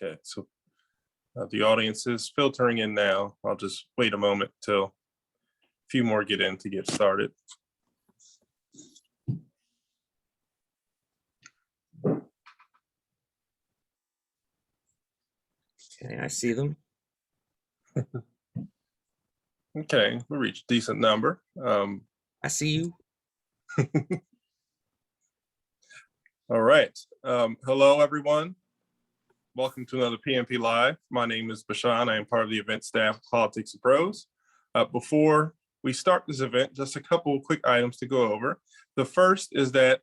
Okay, so the audience is filtering in now. I'll just wait a moment till a few more get in to get started. Okay, I see them. Okay, we reached a decent number. I see you. All right. Hello, everyone. Welcome to another PNP Live. My name is Bashan. I am part of the event staff of Politics of Prose. Before we start this event, just a couple of quick items to go over. The first is that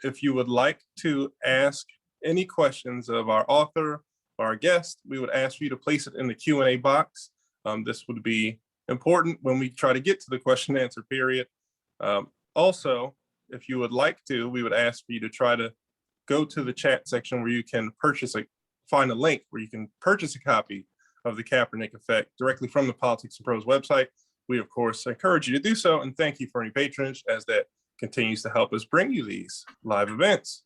if you would like to ask any questions of our author or our guest, we would ask for you to place it in the Q&A box. This would be important when we try to get to the question and answer period. Also, if you would like to, we would ask for you to try to go to the chat section where you can find a link where you can purchase a copy of the Kaepernick Effect directly from the Politics of Prose website. We, of course, encourage you to do so, and thank you for any patronage as that continues to help us bring you these live events.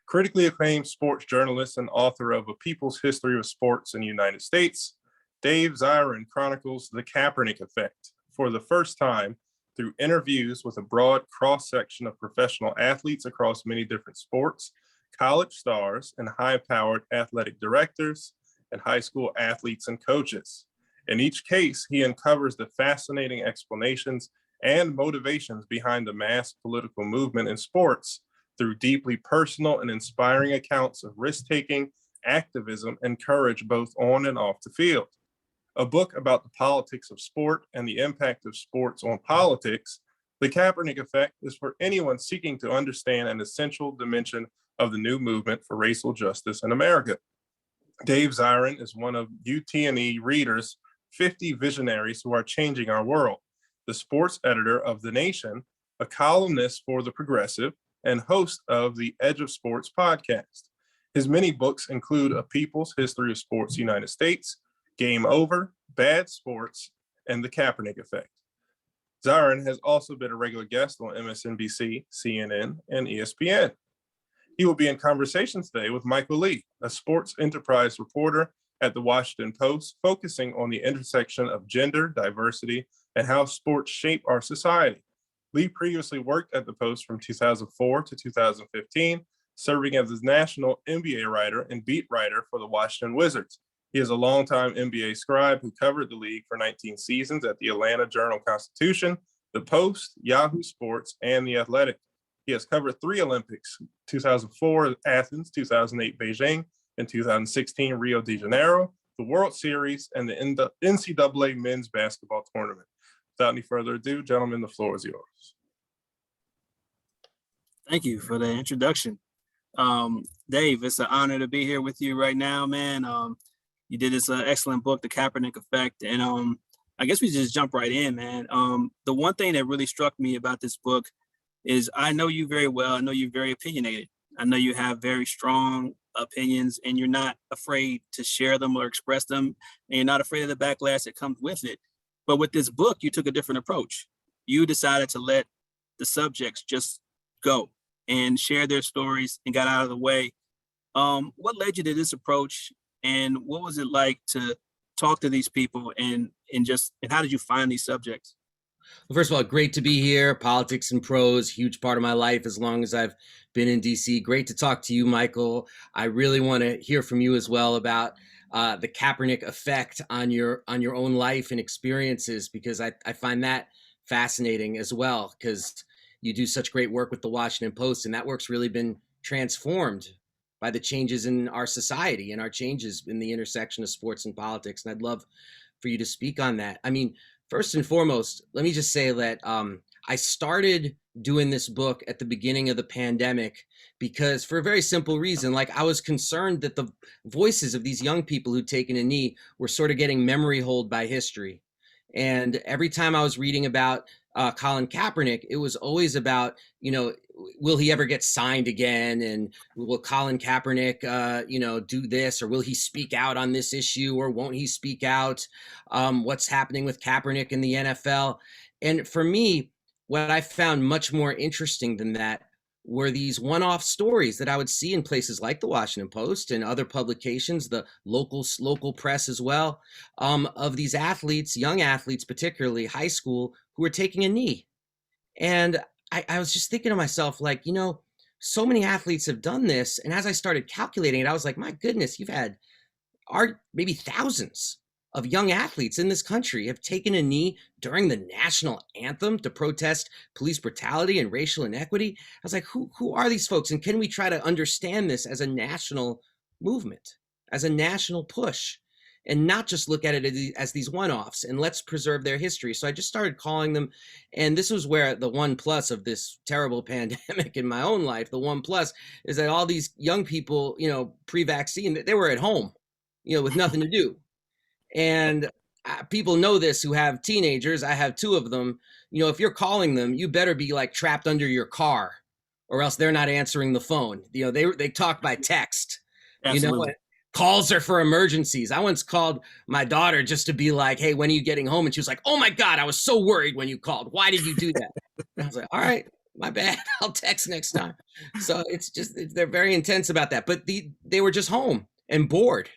Critically acclaimed sports journalist and author of A People's History of Sports in the United States, Dave Zirin chronicles the Kaepernick Effect for the first time through interviews with a broad cross-section of professional athletes across many different sports, college stars, and high-powered athletic directors, and high school athletes and coaches. In each case, he uncovers the fascinating explanations and motivations behind the mass political movement in sports through deeply personal and inspiring accounts of risk-taking, activism, and courage both on and off the field. A book about the politics of sport and the impact of sports on politics, The Kaepernick Effect is for anyone seeking to understand an essential dimension of the new movement for racial justice in America. Dave Zirin is one of UTNE Reader's 50 visionaries who are changing our world, the sports editor of The Nation, a columnist for The Progressive, and host of the Edge of Sports podcast. His many books include A People's History of Sports United States, Game Over, Bad Sports, and The Kaepernick Effect. Zirin has also been a regular guest on MSNBC, CNN, and ESPN. He will be in conversation today with Michael Lee, a sports enterprise reporter at the Washington Post, focusing on the intersection of gender, diversity, and how sports shape our society. Lee previously worked at the Post from 2004 to 2015, serving as the national NBA writer and beat writer for the Washington Wizards. He is a longtime NBA scribe who covered the league for 19 seasons at the Atlanta Journal-Constitution, the Post, Yahoo Sports, and The Athletic. He has covered 3 Olympics, 2004 Athens, 2008 Beijing, and 2016 Rio de Janeiro, the World Series, and the NCAA men's basketball tournament. Without any further ado, gentlemen, the floor is yours. Thank you for the introduction. Dave, it's an honor to be here with you right now, man. You did this excellent book, The Kaepernick Effect, and I guess we just jump right in, man. The one thing that really struck me about this book is I know you very well. I know you're very opinionated. I know you have very strong opinions, and you're not afraid to share them or express them, and you're not afraid of the backlash that comes with it. But with this book, you took a different approach. You decided to let the subjects just go and share their stories and got out of the way. What led you to this approach, and what was it like to talk to these people, and how did you find these subjects? Well, first of all, great to be here. Politics and Prose, huge part of my life as long as I've been in DC. Great to talk to you, Michael. I really want to hear from you as well about the Kaepernick effect on your own life and experiences, because I find that fascinating as well, because you do such great work with the Washington Post, and that work's really been transformed by the changes in our society and our changes in the intersection of sports and politics. And I'd love for you to speak on that. I mean, first and foremost, let me just say that I started doing this book at the beginning of the pandemic because, for a very simple reason, like, I was concerned that the voices of these young people who'd taken a knee were sort of getting memory holed by history. And every time I was reading about Colin Kaepernick, it was always about, will he ever get signed again? And will Colin Kaepernick, do this, or will he speak out on this issue, or won't he speak out? What's happening with Kaepernick in the NFL? And for me, what I found much more interesting than that were these one-off stories that I would see in places like the Washington Post and other publications, the local press as well, of these athletes, young athletes, particularly high school, who were taking a knee. And I was just thinking to myself, like, so many athletes have done this. And as I started calculating it, I was like, my goodness, you've had maybe thousands of young athletes in this country have taken a knee during the national anthem to protest police brutality and racial inequity. I was like, who are these folks? And can we try to understand this as a national movement, as a national push, and not just look at it as these one-offs, and let's preserve their history. So I just started calling them. And this was where the one plus of this terrible pandemic in my own life, the one plus is that all these young people, pre-vaccine, they were at home, with nothing to do. And people know this who have teenagers. I have two of them. If you're calling them, you better be like trapped under your car, or else they're not answering the phone. They talk by text. Absolutely. Calls are for emergencies. I once called my daughter just to be like, hey, when are you getting home? And she was like, oh my God, I was so worried when you called. Why did you do that? And I was like, all right, my bad. I'll text next time. So they're very intense about that. But they were just home and bored.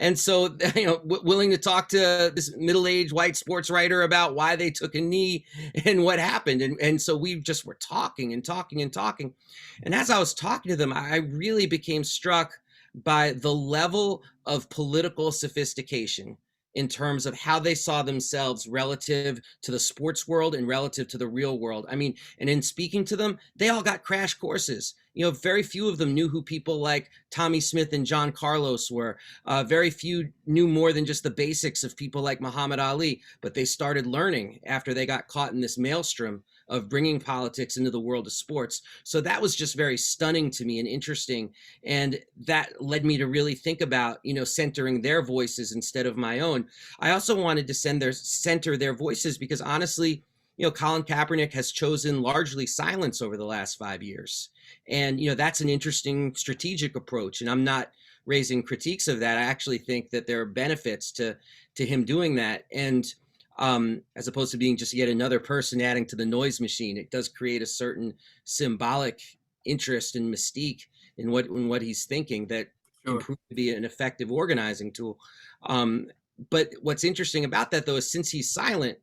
And so, willing to talk to this middle-aged white sports writer about why they took a knee and what happened. And so we just were talking and talking and talking. And as I was talking to them, I really became struck by the level of political sophistication in terms of how they saw themselves relative to the sports world and relative to the real world. I mean, and in speaking to them, they all got crash courses. Very few of them knew who people like Tommy Smith and John Carlos were. Very few knew more than just the basics of people like Muhammad Ali, but they started learning after they got caught in this maelstrom of bringing politics into the world of sports. So that was just very stunning to me and interesting. And that led me to really think about, centering their voices instead of my own. I also wanted to center their voices because honestly, Colin Kaepernick has chosen largely silence over the last 5 years. And, that's an interesting strategic approach. And I'm not raising critiques of that. I actually think that there are benefits to him doing that. And as opposed to being just yet another person adding to the noise machine, it does create a certain symbolic interest and mystique in what he's thinking that can prove to be an effective organizing tool. But what's interesting about that, though, is since he's silent,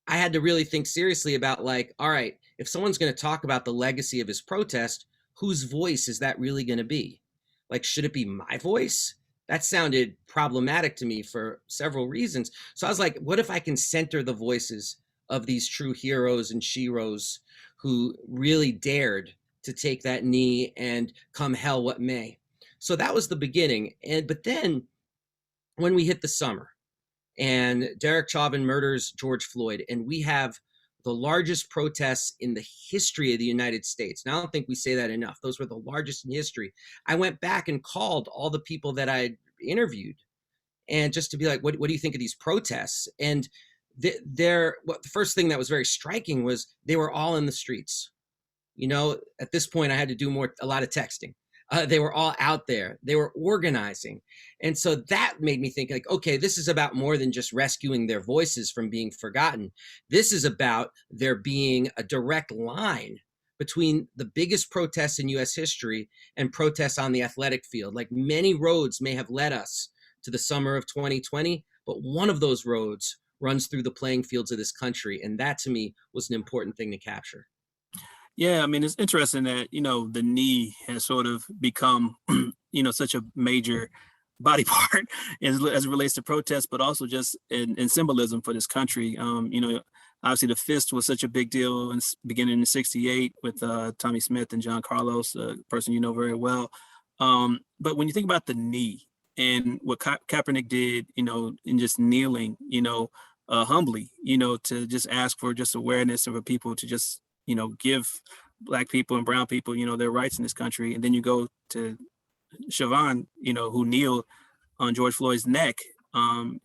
I had to really think seriously about like, all right, if someone's going to talk about the legacy of his protest, whose voice is that really going to be? Like, should it be my voice? That sounded problematic to me for several reasons. So I was like, what if I can center the voices of these true heroes and sheroes who really dared to take that knee and come hell what may? So that was the beginning. But then when we hit the summer and Derek Chauvin murders George Floyd, and we have the largest protests in the history of the United States. Now, I don't think we say that enough. Those were the largest in history. I went back and called all the people that I interviewed, and just to be like, what do you think of these protests? And the first thing that was very striking was they were all in the streets. At this point, I had to do a lot of texting. They were all out there. They were organizing. And so that made me think like, okay, this is about more than just rescuing their voices from being forgotten. This is about there being a direct line between the biggest protests in US history and protests on the athletic field. Like many roads may have led us to the summer of 2020, but one of those roads runs through the playing fields of this country. And that to me was an important thing to capture. Yeah, I mean, it's interesting that, the knee has sort of become, such a major body part as it relates to protests, but also just in symbolism for this country. Obviously the fist was such a big deal beginning in '68 with Tommy Smith and John Carlos, a person you know very well. But when you think about the knee and what Kaepernick did, in just kneeling, humbly, to just ask for just awareness of people to just give Black people and brown people, their rights in this country. And then you go to Chauvin, who kneeled on George Floyd's neck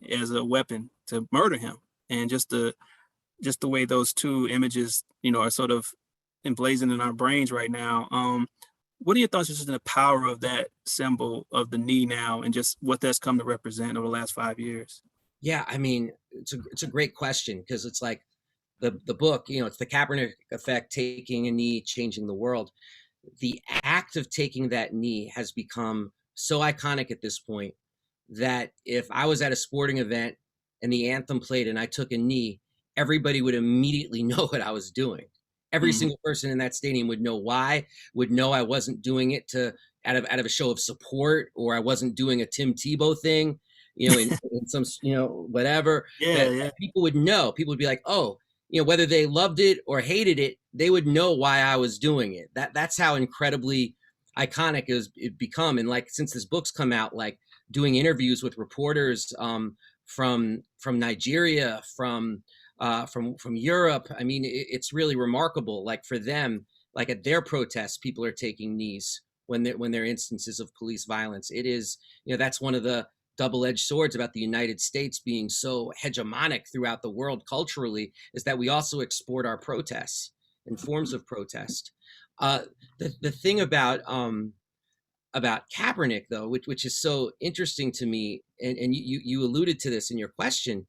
as a weapon to murder him. And just the way those two images, are sort of emblazoned in our brains right now. What are your thoughts just on the power of that symbol of the knee now and just what that's come to represent over the last 5 years? Yeah, I mean, it's a great question because it's like, the book, it's the Kaepernick Effect, Taking a Knee, Changing the World. the act of taking that knee has become so iconic at this point that if I was at a sporting event and the anthem played and I took a knee, everybody would immediately know what I was doing. Every Mhm. single person in that stadium would know why, would know I wasn't doing it to out of a show of support, or I wasn't doing a Tim Tebow thing, in some, whatever, Yeah, that yeah, people would know. People would be like, oh, whether they loved it or hated it, they would know why I was doing it. That's how incredibly iconic it become. And like, since this book's come out, like doing interviews with reporters from Nigeria, from Europe. I mean, it's really remarkable. Like for them, like at their protests, people are taking knees when there are instances of police violence. It is, that's one of the double-edged swords about the United States being so hegemonic throughout the world culturally, is that we also export our protests and forms of protest. Uh, the thing about Kaepernick, though, which is so interesting to me, and you alluded to this in your question,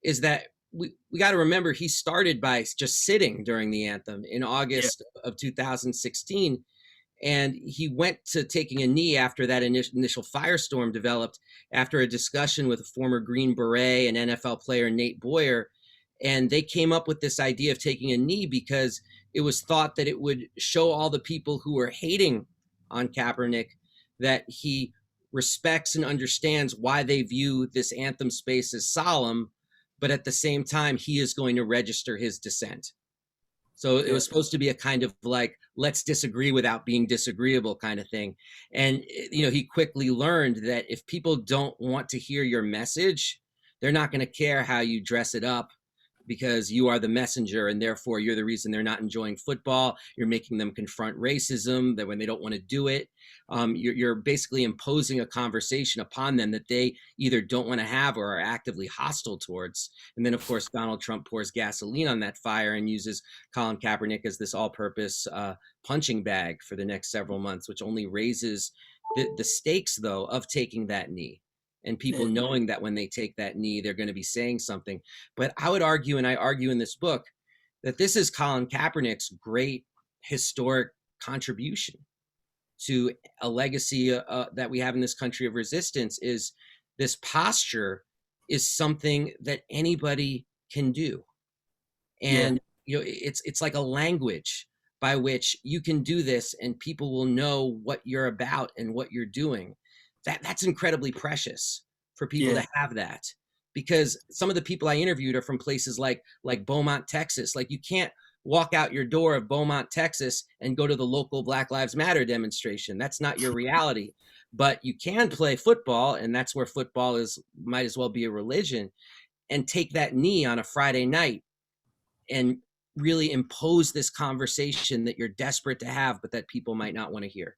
is that we got to remember he started by just sitting during the anthem in yeah, August of 2016, and he went to taking a knee after that initial firestorm developed after a discussion with a former Green Beret and NFL player Nate Boyer, and they came up with this idea of taking a knee because it was thought that it would show all the people who were hating on Kaepernick that he respects and understands why they view this anthem space as solemn, but at the same time, he is going to register his dissent. So it yeah, was supposed to be a kind of like, let's disagree without being disagreeable kind of thing. And, he quickly learned that if people don't want to hear your message, they're not going to care how you dress it up, because you are the messenger, and therefore you're the reason they're not enjoying football. You're making them confront racism that when they don't want to do it. You're basically imposing a conversation upon them that they either don't want to have or are actively hostile towards. And then, of course, Donald Trump pours gasoline on that fire and uses Colin Kaepernick as this all-purpose punching bag for the next several months, which only raises the stakes, though, of taking that knee, and people yeah, knowing that when they take that knee, they're going to be saying something. But I would argue, and I argue in this book, that this is Colin Kaepernick's great historic contribution to a legacy that we have in this country of resistance. Is this posture is something that anybody can do. yeah, And it's like a language by which you can do this and people will know what you're about and what you're doing. That's incredibly precious for people yeah, to have that, because some of the people I interviewed are from places like Beaumont, Texas. Like, you can't walk out your door of Beaumont, Texas and go to the local Black Lives Matter demonstration. That's not your reality. But you can play football, and that's where football might as well be a religion, and take that knee on a Friday night and really impose this conversation that you're desperate to have, but that people might not want to hear.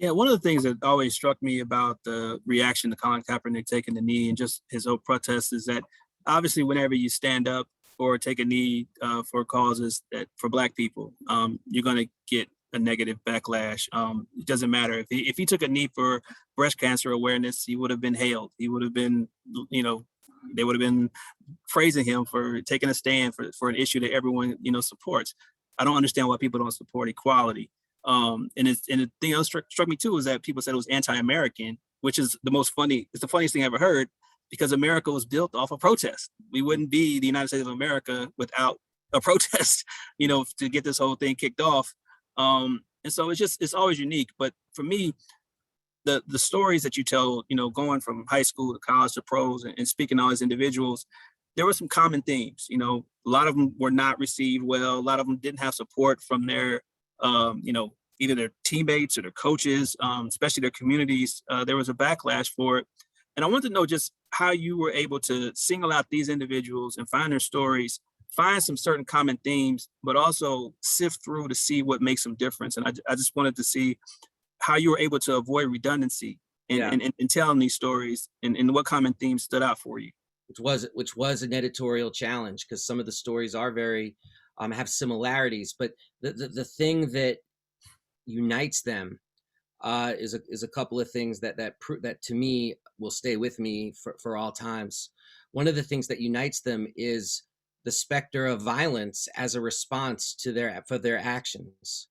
yeah. One of the things that always struck me about the reaction to Colin Kaepernick taking the knee and just his whole protest is that obviously whenever you stand up or take a knee for causes that for Black people, you're going to get a negative backlash. It doesn't matter if he took a knee for breast cancer awareness, he would have been hailed. He would have been, they would have been praising him for taking a stand for an issue that everyone supports. I don't understand why people don't support equality. And the thing that struck me too is that people said it was anti-American, which is it's the funniest thing I ever heard, because America was built off of protest. We wouldn't be the United States of America without a protest, to get this whole thing kicked off. And so it's always unique. But for me, the stories that you tell, going from high school to college to Prose and speaking to all these individuals, there were some common themes. A lot of them were not received well. A lot of them didn't have support from their, either their teammates or their coaches, especially their communities. There was a backlash for it. And I want to know just how you were able to single out these individuals and find their stories, find some certain common themes, but also sift through to see what makes them different. And I just wanted to see how you were able to avoid redundancy in, Yeah. in telling these stories, and what common themes stood out for you. Which was an editorial challenge, because some of the stories are very have similarities, but the thing that unites them is a couple of things that to me will stay with me for all times. One of the things that unites them is the specter of violence as a response to their actions.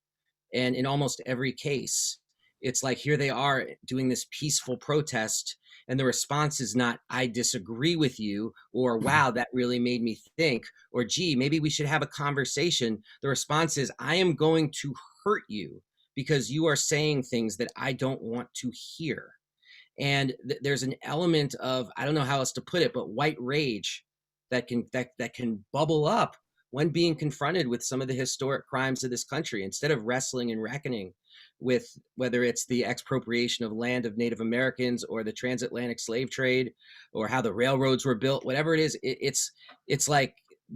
And in almost every case, it's like, here they are doing this peaceful protest, and the response is not, I disagree with you, or wow, that really made me think, or gee, maybe we should have a conversation. The response is, I am going to hurt you because you are saying things that I don't want to hear. And there's an element of, I don't know how else to put it, but white rage that can bubble up when being confronted with some of the historic crimes of this country. Instead of wrestling and reckoning with whether it's the expropriation of land of Native Americans, or the transatlantic slave trade, or how the railroads were built, whatever it is, it's like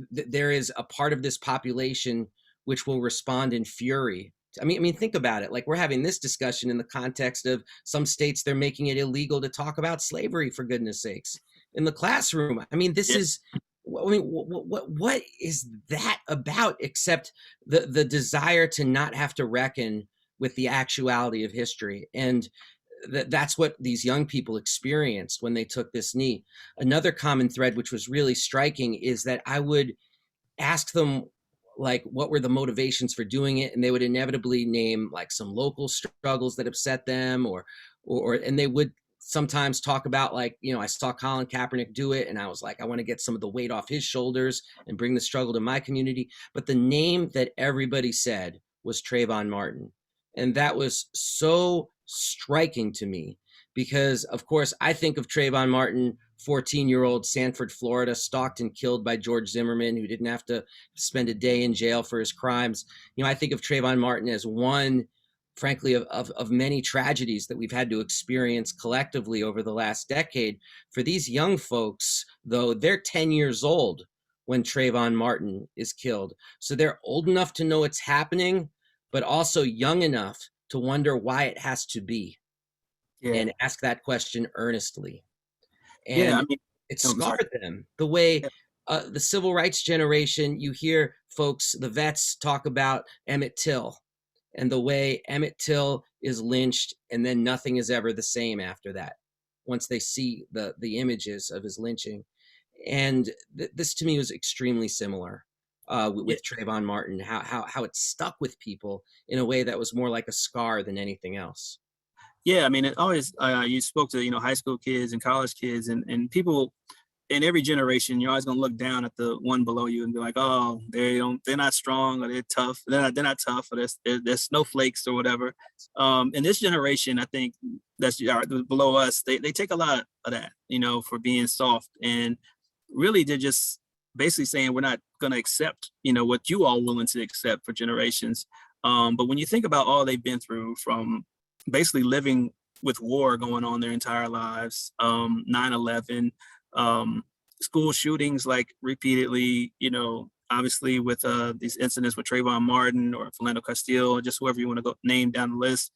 there is a part of this population which will respond in fury. I mean, think about it. Like, we're having this discussion in the context of some states, they're making it illegal to talk about slavery, for goodness sakes, in the classroom. I mean, this is, I mean, what is that about, except the desire to not have to reckon with the actuality of history? And that's what these young people experienced when they took this knee. Another common thread, which was really striking, is that I would ask them, like, what were the motivations for doing it, and they would inevitably name like some local struggles that upset them, or and they would sometimes talk about, like, you know, I saw Colin Kaepernick do it, and I was like, I want to get some of the weight off his shoulders and bring the struggle to my community. But the name that everybody said was Trayvon Martin, and that was so striking to me, because of course I think of Trayvon Martin, 14-year-old Sanford, Florida, stalked and killed by George Zimmerman, who didn't have to spend a day in jail for his crimes. You know, I think of Trayvon Martin as one, frankly, of many tragedies that we've had to experience collectively over the last decade. For these young folks, though, they're 10 years old when Trayvon Martin is killed. So they're old enough to know it's happening, but also young enough to wonder why it has to be, and ask that question earnestly. And I mean, it scarred them the way the civil rights generation, you hear folks, the vets, talk about Emmett Till, and the way Emmett Till is lynched, and then nothing is ever the same after that, once they see the images of his lynching. And this to me was extremely similar with Trayvon Martin, how it stuck with people in a way that was more like a scar than anything else. Yeah, I mean, it always, you spoke to, you know, high school kids and college kids, and people in every generation. You're always gonna look down at the one below you and be like, oh, they're not strong, or they're tough. They're not tough, or they're snowflakes or whatever. In this generation, I think that's below us. They take a lot of that, you know, for being soft, and really they're just basically saying, we're not gonna accept, you know, what you all willing to accept for generations. But when you think about all they've been through, from basically living with war going on their entire lives, 9/11, school shootings, like, repeatedly, you know, obviously with these incidents with Trayvon Martin or Philando Castile, or just whoever you want to go name down the list.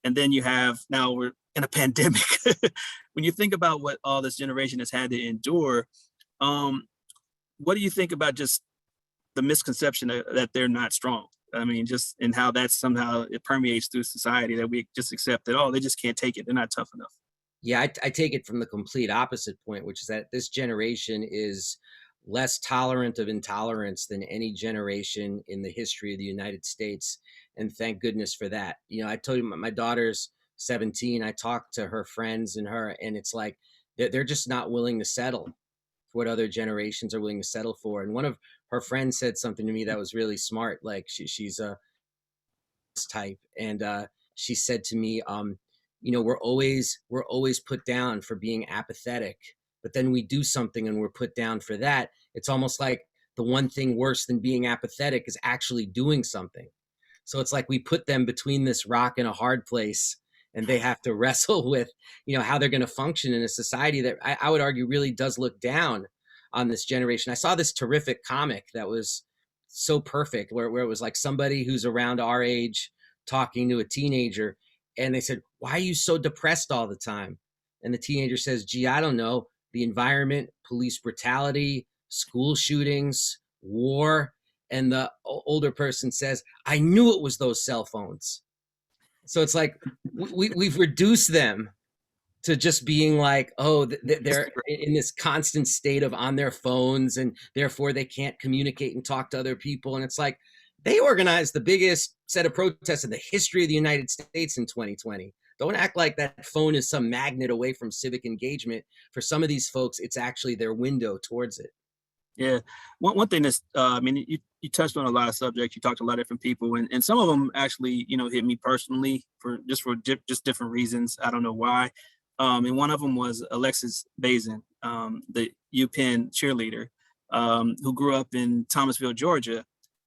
And then you have, now we're in a pandemic. When you think about what all this generation has had to endure, what do you think about just the misconception that they're not strong? I mean, just in how that somehow it permeates through society, that we just accept that, oh, they just can't take it. They're not tough enough. Yeah, I take it from the complete opposite point, which is that this generation is less tolerant of intolerance than any generation in the history of the United States. And thank goodness for that. You know, I told you my daughter's 17. I talked to her friends and it's like they're just not willing to settle for what other generations are willing to settle for. And one of her friends said something to me that was really smart. Like, she's a type, and she said to me, you know, we're always put down for being apathetic, but then we do something and we're put down for that. It's almost like the one thing worse than being apathetic is actually doing something. So it's like we put them between this rock and a hard place, and they have to wrestle with, you know, how they're going to function in a society that I would argue really does look down on this generation. I saw this terrific comic that was so perfect, where it was like somebody who's around our age talking to a teenager, and they said, why are you so depressed all the time? And the teenager says, gee, I don't know, the environment, police brutality, school shootings, war. And the older person says, I knew it was those cell phones. So it's like we've reduced them to just being like, oh, they're in this constant state of on their phones, and therefore they can't communicate and talk to other people. And it's like, They organized the biggest set of protests in the history of the United States in 2020. Don't act like that phone is some magnet away from civic engagement. For some of these folks, it's actually their window towards it. Yeah. One thing that's, I mean, you touched on a lot of subjects. You talked to a lot of different people, and some of them actually, hit me personally for just different reasons. I don't know why. And one of them was Alexis Bazin, the UPenn cheerleader, who grew up in Thomasville, Georgia.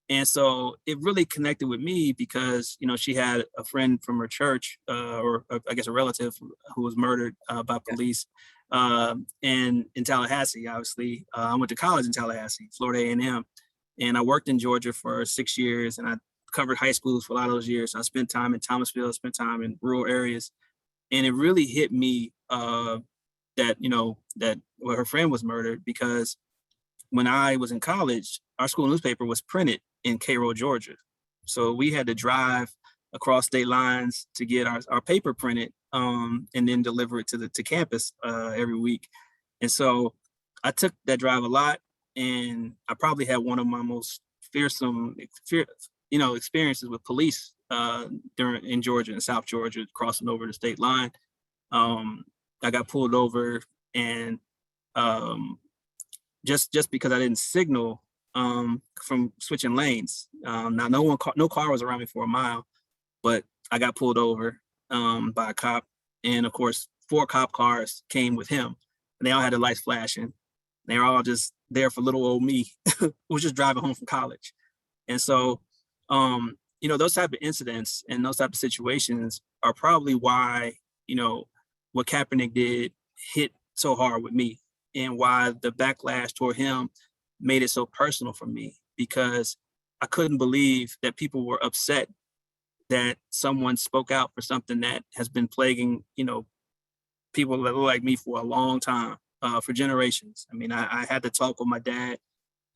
And so it really connected with me because, she had a friend from her church, or I guess a relative who was murdered by police. And in Tallahassee, obviously, I went to college in Tallahassee, Florida A&M, and I worked in Georgia for 6 years, and I covered high schools for a lot of those years. I spent time in Thomasville, spent time in rural areas, and it really hit me that where her friend was murdered, because when I was in college, our school newspaper was printed in Cairo, Georgia. So we had to drive across state lines to get our paper printed, and then deliver it to campus every week. And so I took that drive a lot, and I probably had one of my most fearsome experiences with police in Georgia, in South Georgia, crossing over the state line. I got pulled over, and just because I didn't signal from switching lanes. Now, no car was around me for a mile, but I got pulled over by a cop, and of course, 4 cop cars came with him, and they all had the lights flashing. They were all just there for little old me, who was just driving home from college. And so, those type of incidents and those type of situations are probably why, what Kaepernick did hit so hard with me, and why the backlash toward him made it so personal for me, because I couldn't believe that people were upset that someone spoke out for something that has been plaguing, people that look like me for a long time, for generations. I mean, I had to talk with my dad,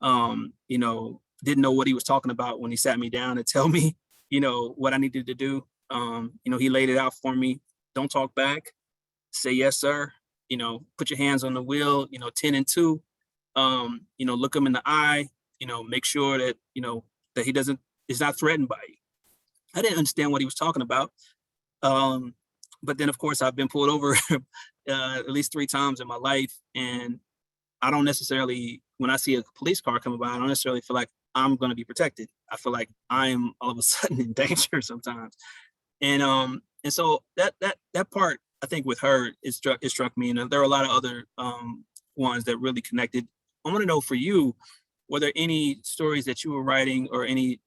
didn't know what he was talking about when he sat me down to tell me, what I needed to do. He laid it out for me. Don't talk back. Say, yes, sir. Put your hands on the wheel, 10 and 2, look him in the eye, make sure that, that is not threatened by you. I didn't understand what he was talking about. But then, of course, I've been pulled over at least 3 times in my life. And I don't necessarily, when I see a police car coming by, I don't necessarily feel like I'm going to be protected. I feel like I am all of a sudden in danger sometimes. And so that part, I think with her, it struck me. And there are a lot of other ones that really connected. I want to know, for you, were there any stories that you were writing, or any,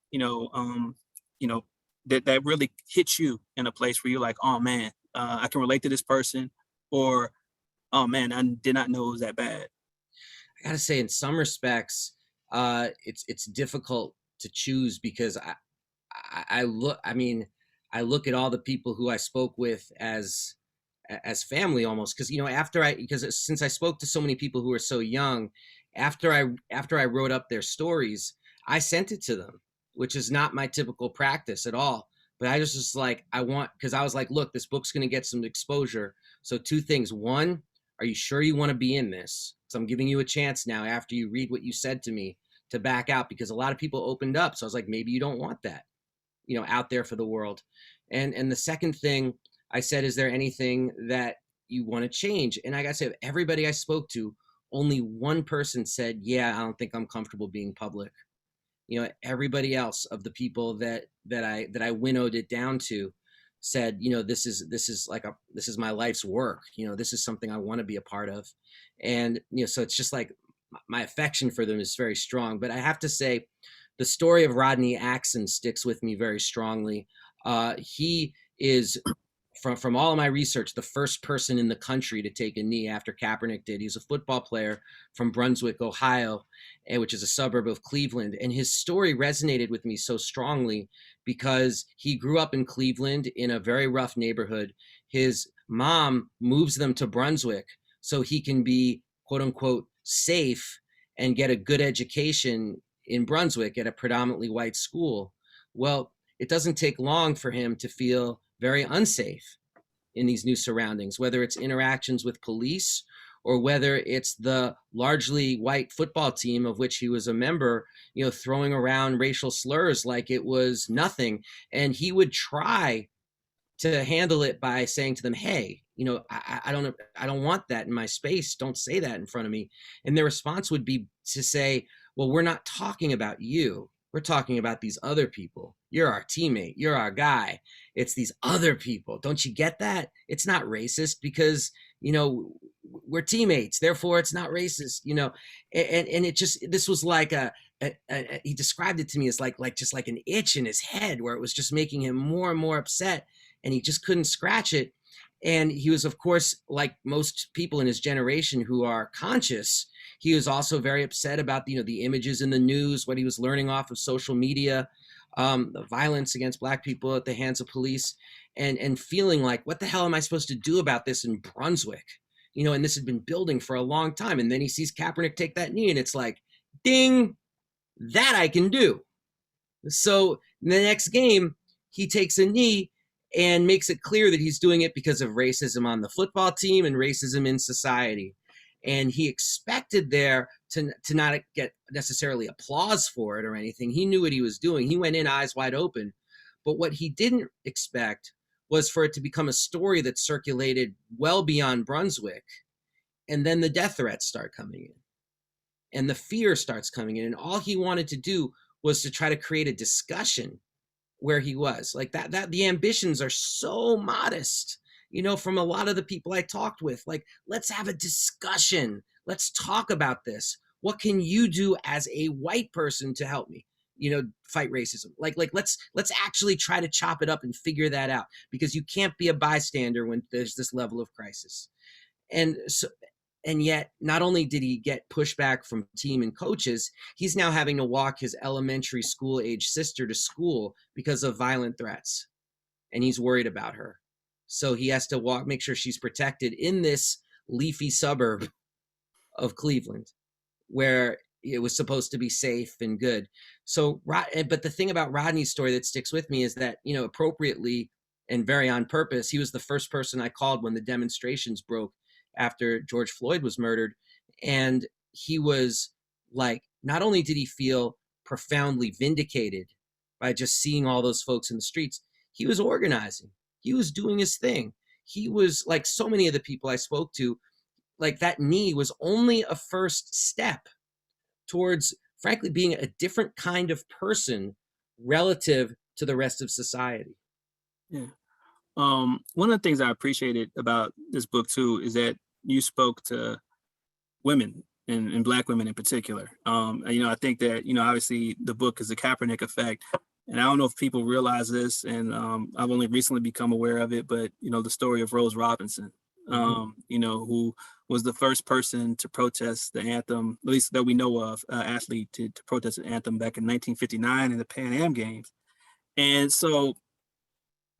that really hit you in a place where you're like, oh man, I can relate to this person, or, oh man, I did not know it was that bad? I gotta say, in some respects, it's difficult to choose, because I look at all the people who I spoke with as family almost, because since I spoke to so many people who are so young, after I wrote up their stories, I sent it to them, which is not my typical practice at all. But I was just like, because I was like, look, this book's going to get some exposure. So 2 things. 1, are you sure you want to be in this? So I'm giving you a chance now, after you read what you said to me, to back out, because a lot of people opened up. So I was like, maybe you don't want that, out there for the world. And the second thing I said, is there anything that you want to change? And I got to say, everybody I spoke to, only 1 person said, yeah, I don't think I'm comfortable being public. Everybody else of the people that I winnowed it down to said, this is my life's work. This is something I want to be a part of. And, so it's just like, my affection for them is very strong. But I have to say, the story of Rodney Axon sticks with me very strongly. He is, from all of my research, the first person in the country to take a knee after Kaepernick did. He's a football player from Brunswick, Ohio, which is a suburb of Cleveland. And his story resonated with me so strongly, because he grew up in Cleveland in a very rough neighborhood. His mom moves them to Brunswick so he can be, quote unquote, safe and get a good education in Brunswick at a predominantly white school. Well, it doesn't take long for him to feel very unsafe in these new surroundings, whether it's interactions with police, or whether it's the largely white football team of which he was a member, throwing around racial slurs like it was nothing. And he would try to handle it by saying to them, hey, I don't want that in my space. Don't say that in front of me. And their response would be to say, well, we're not talking about you. We're talking about these other people. You're our teammate. You're our guy. It's these other people. Don't you get that? It's not racist because, we're teammates. Therefore, it's not racist, and it just, this was like he described it to me as like just like an itch in his head where it was just making him more and more upset and he just couldn't scratch it. And he was, of course, like most people in his generation who are conscious, he was also very upset about the images in the news, what he was learning off of social media, the violence against Black people at the hands of police, and feeling like, what the hell am I supposed to do about this in Brunswick? And this had been building for a long time. And then he sees Kaepernick take that knee and it's like, ding, that I can do. So in the next game, he takes a knee and makes it clear that he's doing it because of racism on the football team and racism in society. And he expected there to not get necessarily applause for it or anything. He knew what he was doing. He went in eyes wide open. But what he didn't expect was for it to become a story that circulated well beyond Brunswick. And then the death threats start coming in. And the fear starts coming in. And all he wanted to do was to try to create a discussion where he was. Like that the ambitions are so modest, from a lot of the people I talked with. Like, let's have a discussion. Let's talk about this. What can you do as a white person to help me, fight racism? Like let's actually try to chop it up and figure that out, because you can't be a bystander when there's this level of crisis. And yet, not only did he get pushback from team and coaches, he's now having to walk his elementary school age sister to school because of violent threats. And he's worried about her. So he has to make sure she's protected in this leafy suburb of Cleveland, where it was supposed to be safe and good. So, but the thing about Rodney's story that sticks with me is that, appropriately and very on purpose, he was the first person I called when the demonstrations broke after George Floyd was murdered. And he was like, not only did he feel profoundly vindicated by just seeing all those folks in the streets, he was organizing. He was doing his thing. He was, like so many of the people I spoke to, like that knee was only a first step towards, frankly, being a different kind of person relative to the rest of society. Yeah. One of the things I appreciated about this book too is that you spoke to women and Black women in particular. I think that, obviously the book is the Kaepernick Effect. And I don't know if people realize this, and I've only recently become aware of it, but, the story of Rose Robinson, who was the first person to protest the anthem, at least that we know of, athlete to protest the anthem back in 1959 in the Pan Am Games. And so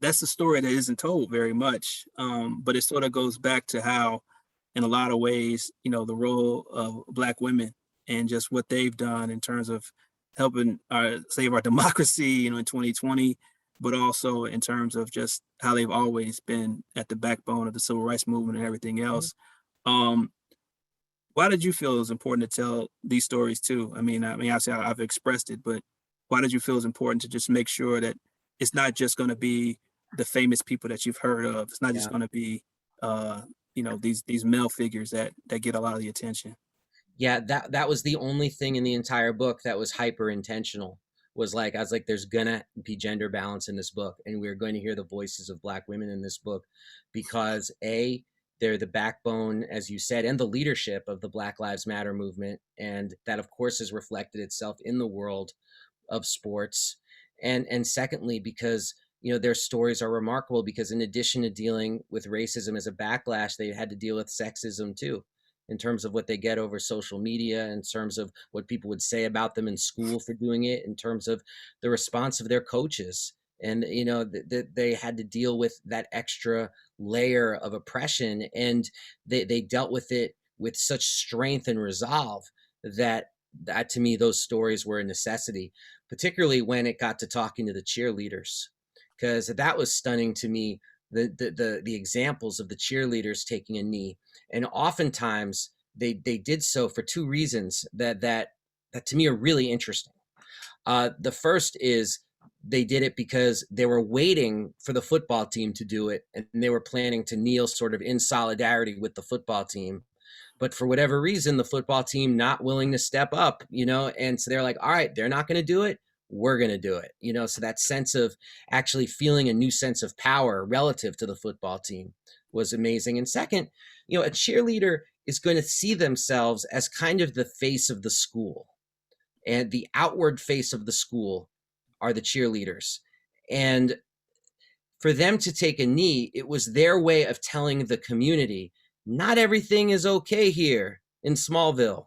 that's a story that isn't told very much, but it sort of goes back to how, in a lot of ways, the role of Black women and just what they've done in terms of helping save our democracy, in 2020, but also in terms of just how they've always been at the backbone of the civil rights movement and everything else. Why did you feel it was important to tell these stories too? I mean, obviously I've expressed it, but why did you feel it's important to just make sure that it's not just going to be the famous people that you've heard of? It's not just going to be, these male figures that get a lot of the attention. Yeah, that was the only thing in the entire book that was hyper intentional. I was like, there's gonna be gender balance in this book, and we're going to hear the voices of Black women in this book, because they're the backbone, as you said, and the leadership of the Black Lives Matter movement, and that of course has reflected itself in the world of sports. And secondly, because their stories are remarkable, because in addition to dealing with racism as a backlash, they had to deal with sexism too, in terms of what they get over social media, in terms of what people would say about them in school for doing it, in terms of the response of their coaches. And, they had to deal with that extra layer of oppression, and they dealt with it with such strength and resolve that to me, those stories were a necessity, particularly when it got to talking to the cheerleaders, because that was stunning to me. the examples of the cheerleaders taking a knee, and oftentimes they did so for two reasons that to me are really interesting. The first is they did it because they were waiting for the football team to do it, and they were planning to kneel sort of in solidarity with the football team. But for whatever reason, the football team not willing to step up, and so they're like, all right, they're not going to do it. We're going to do it, so that sense of actually feeling a new sense of power relative to the football team was amazing. And second, a cheerleader is going to see themselves as kind of the face of the school, and the outward face of the school are the cheerleaders. And for them to take a knee, it was their way of telling the community, not everything is okay here in Smallville.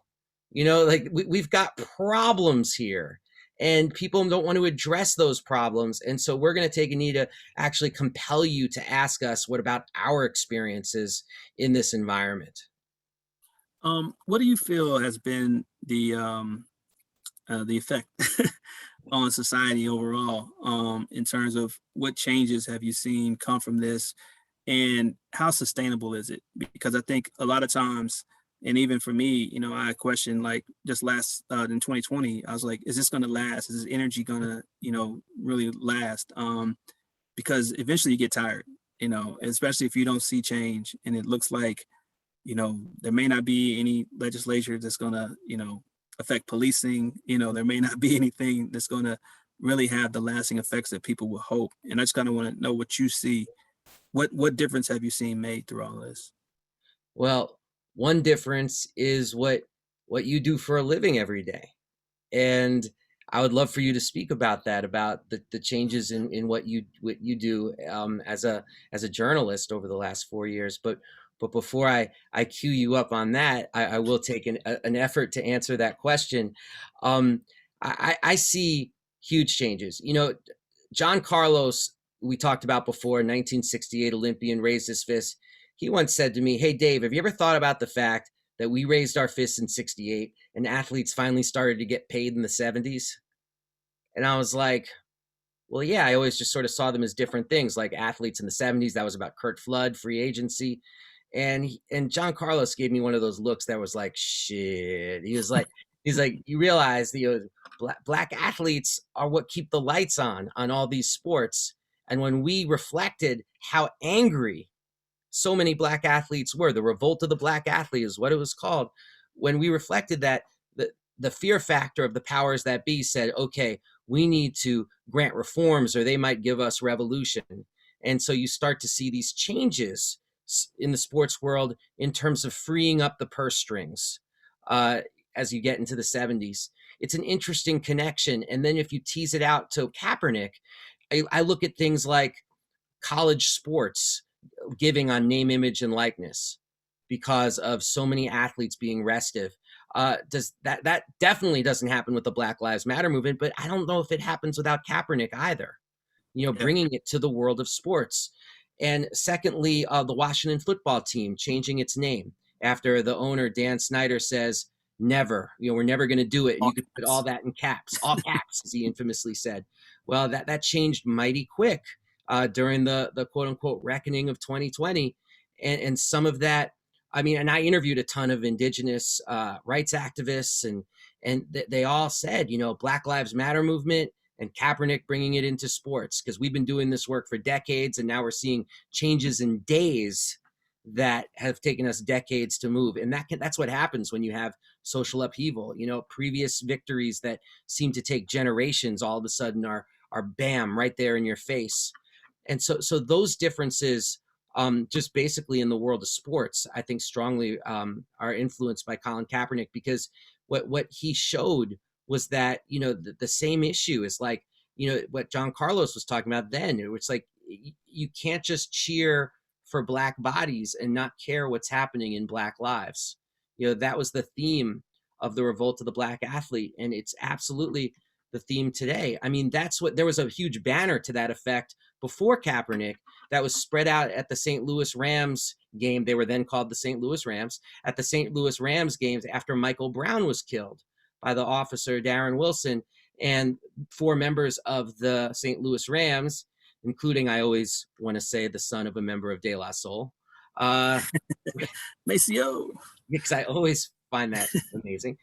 Like we've got problems here, and people don't want to address those problems. And so we're going to take a knee to actually compel you to ask us, what about our experiences in this environment? What do you feel has been the effect on society overall, in terms of what changes have you seen come from this, and how sustainable is it? Because I think a lot of times, and even for me, I question, like, just last in 2020, I was like, is this going to last? Is this energy going to, really last? Because eventually you get tired, especially if you don't see change, and it looks like, there may not be any legislature that's going to, affect policing. There may not be anything that's going to really have the lasting effects that people would hope. And I just kind of want to know what you see. What difference have you seen made through all this? Well, one difference is what you do for a living every day. And I would love for you to speak about that, about the changes in what you do as a journalist over the last 4 years. But before I cue you up on that, I will take an effort to answer that question. I see huge changes. John Carlos, we talked about before, 1968 Olympian, raised his fist. He once said to me, "Hey, Dave, have you ever thought about the fact that we raised our fists in 68 and athletes finally started to get paid in the 70s? And I was like, well, yeah, I always just sort of saw them as different things, like athletes in the 70s. That was about Kurt Flood, free agency. And John Carlos gave me one of those looks that was like, shit. He's like, you realize black athletes are what keep the lights on all these sports. And when we reflected how angry so many black athletes were, the revolt of the black athlete is what it was called. When we reflected that, the fear factor of the powers that be said, okay, we need to grant reforms or they might give us revolution. And so you start to see these changes in the sports world in terms of freeing up the purse strings as you get into the 70s. It's an interesting connection. And then if you tease it out to Kaepernick, I look at things like college sports giving on name, image, and likeness because of so many athletes being restive. Does that definitely doesn't happen with the Black Lives Matter movement, but I don't know if it happens without Kaepernick either, bringing it to the world of sports. And secondly, the Washington football team changing its name after the owner, Dan Snyder, says, never, we're never going to do it. And you could put all that in caps, all caps, as he infamously said. Well, that changed mighty quick during the quote unquote reckoning of 2020. And some of that, and I interviewed a ton of indigenous rights activists, and they all said, Black Lives Matter movement and Kaepernick bringing it into sports, because we've been doing this work for decades, and now we're seeing changes in days that have taken us decades to move. And that's what happens when you have social upheaval. Previous victories that seem to take generations all of a sudden are bam, right there in your face. And so those differences, just basically in the world of sports, I think strongly are influenced by Colin Kaepernick, because what he showed was that, the same issue is like, what John Carlos was talking about then. It's like, you can't just cheer for Black bodies and not care what's happening in Black lives. That was the theme of the revolt of the Black athlete. And it's absolutely the theme today. There was a huge banner to that effect before Kaepernick that was spread out at the St. Louis Rams game. They were then called the St. Louis Rams. At the St. Louis Rams games after Michael Brown was killed by the officer Darren Wilson, and 4 members of the St. Louis Rams, including, I always want to say, the son of a member of De La Soul. Maceo. Because I always find that amazing.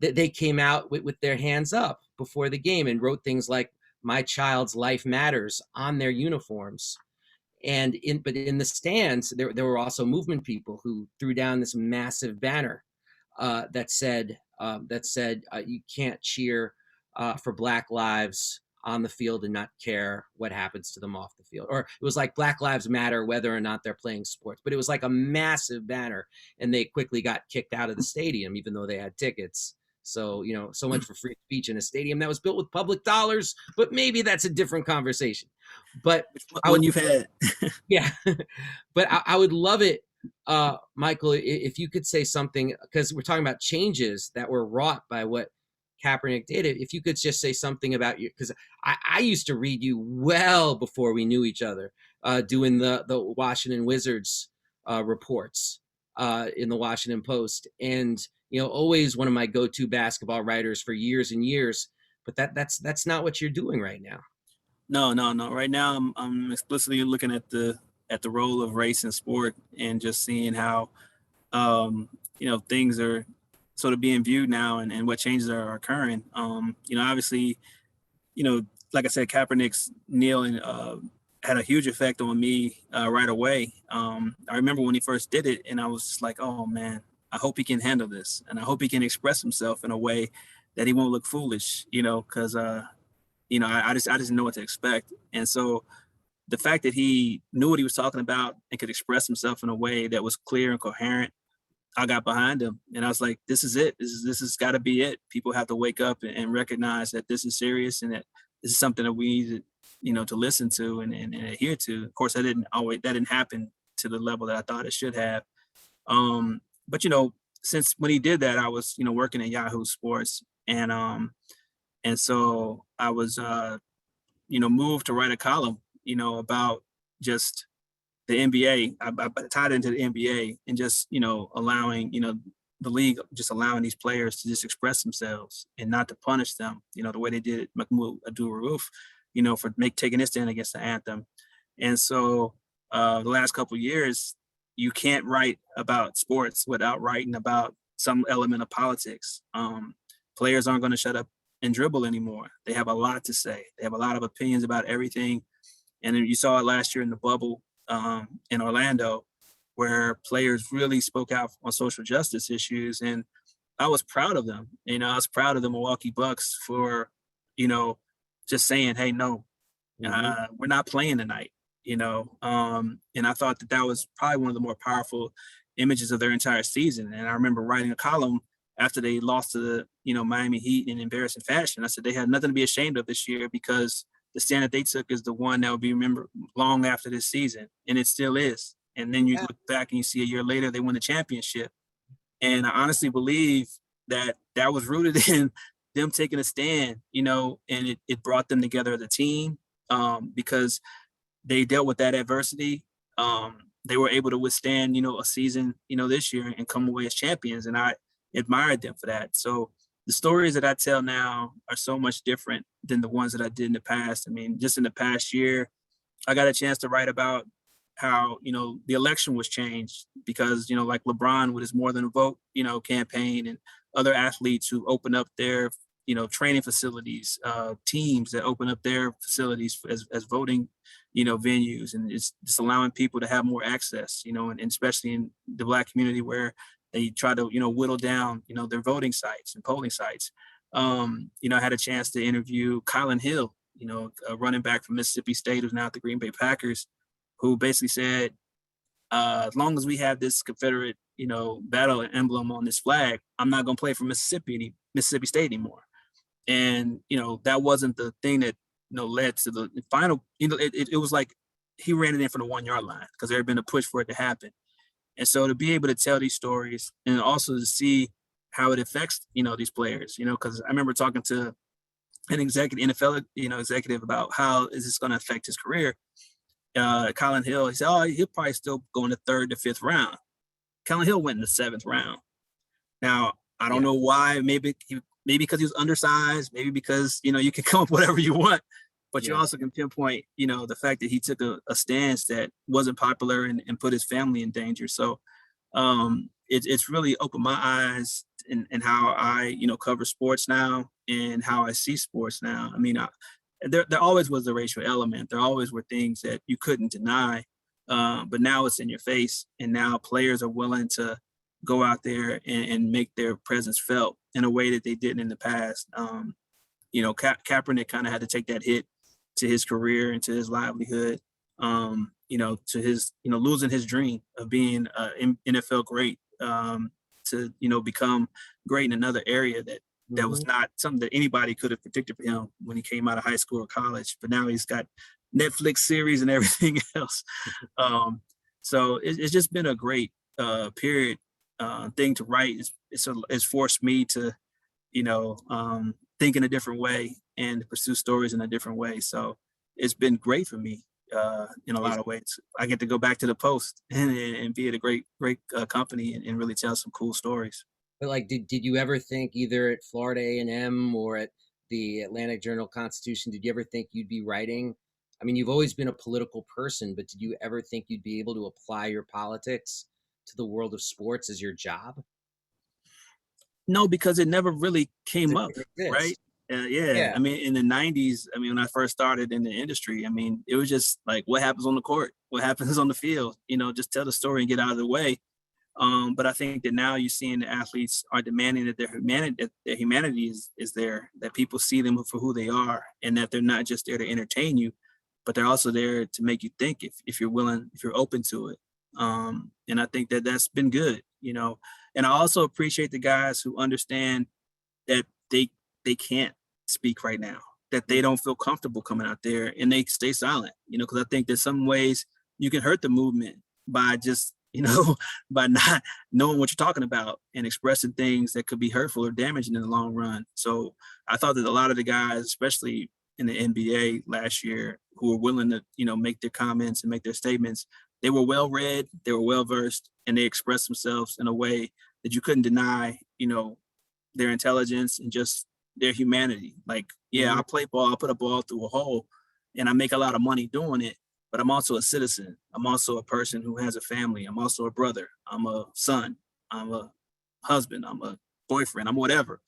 They came out with their hands up before the game and wrote things like "My child's life matters" on their uniforms. But in the stands, there were also movement people who threw down this massive banner that said you can't cheer for Black lives on the field and not care what happens to them off the field. Or it was like Black Lives Matter whether or not they're playing sports. But it was like a massive banner, and they quickly got kicked out of the stadium, even though they had tickets. So, so much for free speech in a stadium that was built with public dollars, but maybe that's a different conversation. But one you've had. Yeah, but I would love it, Michael, if you could say something, because we're talking about changes that were wrought by what Kaepernick did. If you could just say something about you, because I used to read you well before we knew each other, doing the Washington Wizards reports in the Washington Post, and always one of my go-to basketball writers for years and years. But that's not what you're doing right now. No. Right now, I'm explicitly looking at the role of race in sport and just seeing how things are sort of being viewed now and what changes are occurring. Obviously, like I said, Kaepernick's kneeling had a huge effect on me right away. I remember when he first did it, and I was just like, oh man, I hope he can handle this, and I hope he can express himself in a way that he won't look foolish, because I just didn't know what to expect. And so the fact that he knew what he was talking about and could express himself in a way that was clear and coherent, I got behind him, and I was like, this is it. This has got to be it. People have to wake up and recognize that this is serious and that this is something that we need to listen to and adhere to. Of course, that didn't happen to the level that I thought it should have. But since when he did that, I was working at Yahoo Sports, and so I was moved to write a column about just the NBA. I tied into the NBA and just allowing the league, just allowing these players to just express themselves and not to punish them the way they did Mahmoud Abdul-Rauf for taking his stand against the anthem. And so the last couple of years, you can't write about sports without writing about some element of politics. Players aren't going to shut up and dribble anymore. They have a lot to say. They have a lot of opinions about everything. And then you saw it last year in the bubble in Orlando, where players really spoke out on social justice issues. And I was proud of them. I was proud of the Milwaukee Bucks for, just saying, hey, no, we're not playing tonight, and I thought that was probably one of the more powerful images of their entire season. And I remember writing a column after they lost to the, Miami Heat in embarrassing fashion. I said they had nothing to be ashamed of this year because the stand that they took is the one that will be remembered long after this season. And it still is. And then you look back and you see a year later, they won the championship. And I honestly believe that was rooted in them taking a stand, and it brought them together as a team because they dealt with that adversity. They were able to withstand, a season, this year and come away as champions. And I admired them for that. So the stories that I tell now are so much different than the ones that I did in the past. I mean, just in the past year, I got a chance to write about how, the election was changed because, like LeBron with his More Than a Vote, campaign, and other athletes who open up their, training facilities, teams that open up their facilities as voting, venues, and it's just allowing people to have more access, and especially in the Black community where they try to, whittle down, their voting sites and polling sites. I had a chance to interview Colin Hill, a running back from Mississippi State who's now at the Green Bay Packers, who basically said, as long as we have this Confederate, battle emblem on this flag, I'm not going to play for Mississippi State anymore. And, that wasn't the thing that, led to the final, it was like he ran it in from the 1 yard line because there had been a push for it to happen. And so to be able to tell these stories and also to see how it affects, these players, because I remember talking to an executive, NFL, executive about how is this going to affect his career. Colin Hill, he said, he'll probably still go in the 3rd to 5th round. Colin Hill went in the 7th round. Now, I don't know why, maybe because he was undersized, maybe because, you can come up with whatever you want. But you Yeah. also can pinpoint, the fact that he took a stance that wasn't popular and put his family in danger. So it's really opened my eyes in how I, cover sports now and how I see sports now. I mean, there always was a racial element. There always were things that you couldn't deny, but now it's in your face, and now players are willing to go out there and make their presence felt in a way that they didn't in the past. Kaepernick kind of had to take that hit to his career and to his livelihood. To his, losing his dream of being an NFL great, to become great in another area that was not something that anybody could have predicted for him when he came out of high school or college. But now he's got Netflix series and everything else. So it's just been a great period thing to write. It's forced me to, think in a different way and pursue stories in a different way. So it's been great for me in a lot of ways. I get to go back to the Post and be at a great company and really tell some cool stories. But like, did you ever think either at Florida A&M or at the Atlantic Journal-Constitution, did you ever think you'd be writing? I mean, you've always been a political person, but did you ever think you'd be able to apply your politics to the world of sports as your job? No, because it never really came up, right? Yeah. I mean, in the 90s, I mean, when I first started in the industry, I mean, it was just like, what happens on the court? What happens on the field? Just tell the story and get out of the way. But I think that now you're seeing the athletes are demanding that their humanity is there, that people see them for who they are, and that they're not just there to entertain you, but they're also there to make you think if you're willing, if you're open to it. And I think that that's been good, and I also appreciate the guys who understand that they can't speak right now, that they don't feel comfortable coming out there and they stay silent, because I think that some ways you can hurt the movement by just, by not knowing what you're talking about and expressing things that could be hurtful or damaging in the long run. So I thought that a lot of the guys, especially in the NBA last year, who were willing to, make their comments and make their statements, they were well read, they were well versed, and they expressed themselves in a way that you couldn't deny, their intelligence and just their humanity. Like, I play ball, I put a ball through a hole, and I make a lot of money doing it, but I'm also a citizen. I'm also a person who has a family. I'm also a brother. I'm a son. I'm a husband. I'm a boyfriend. I'm whatever.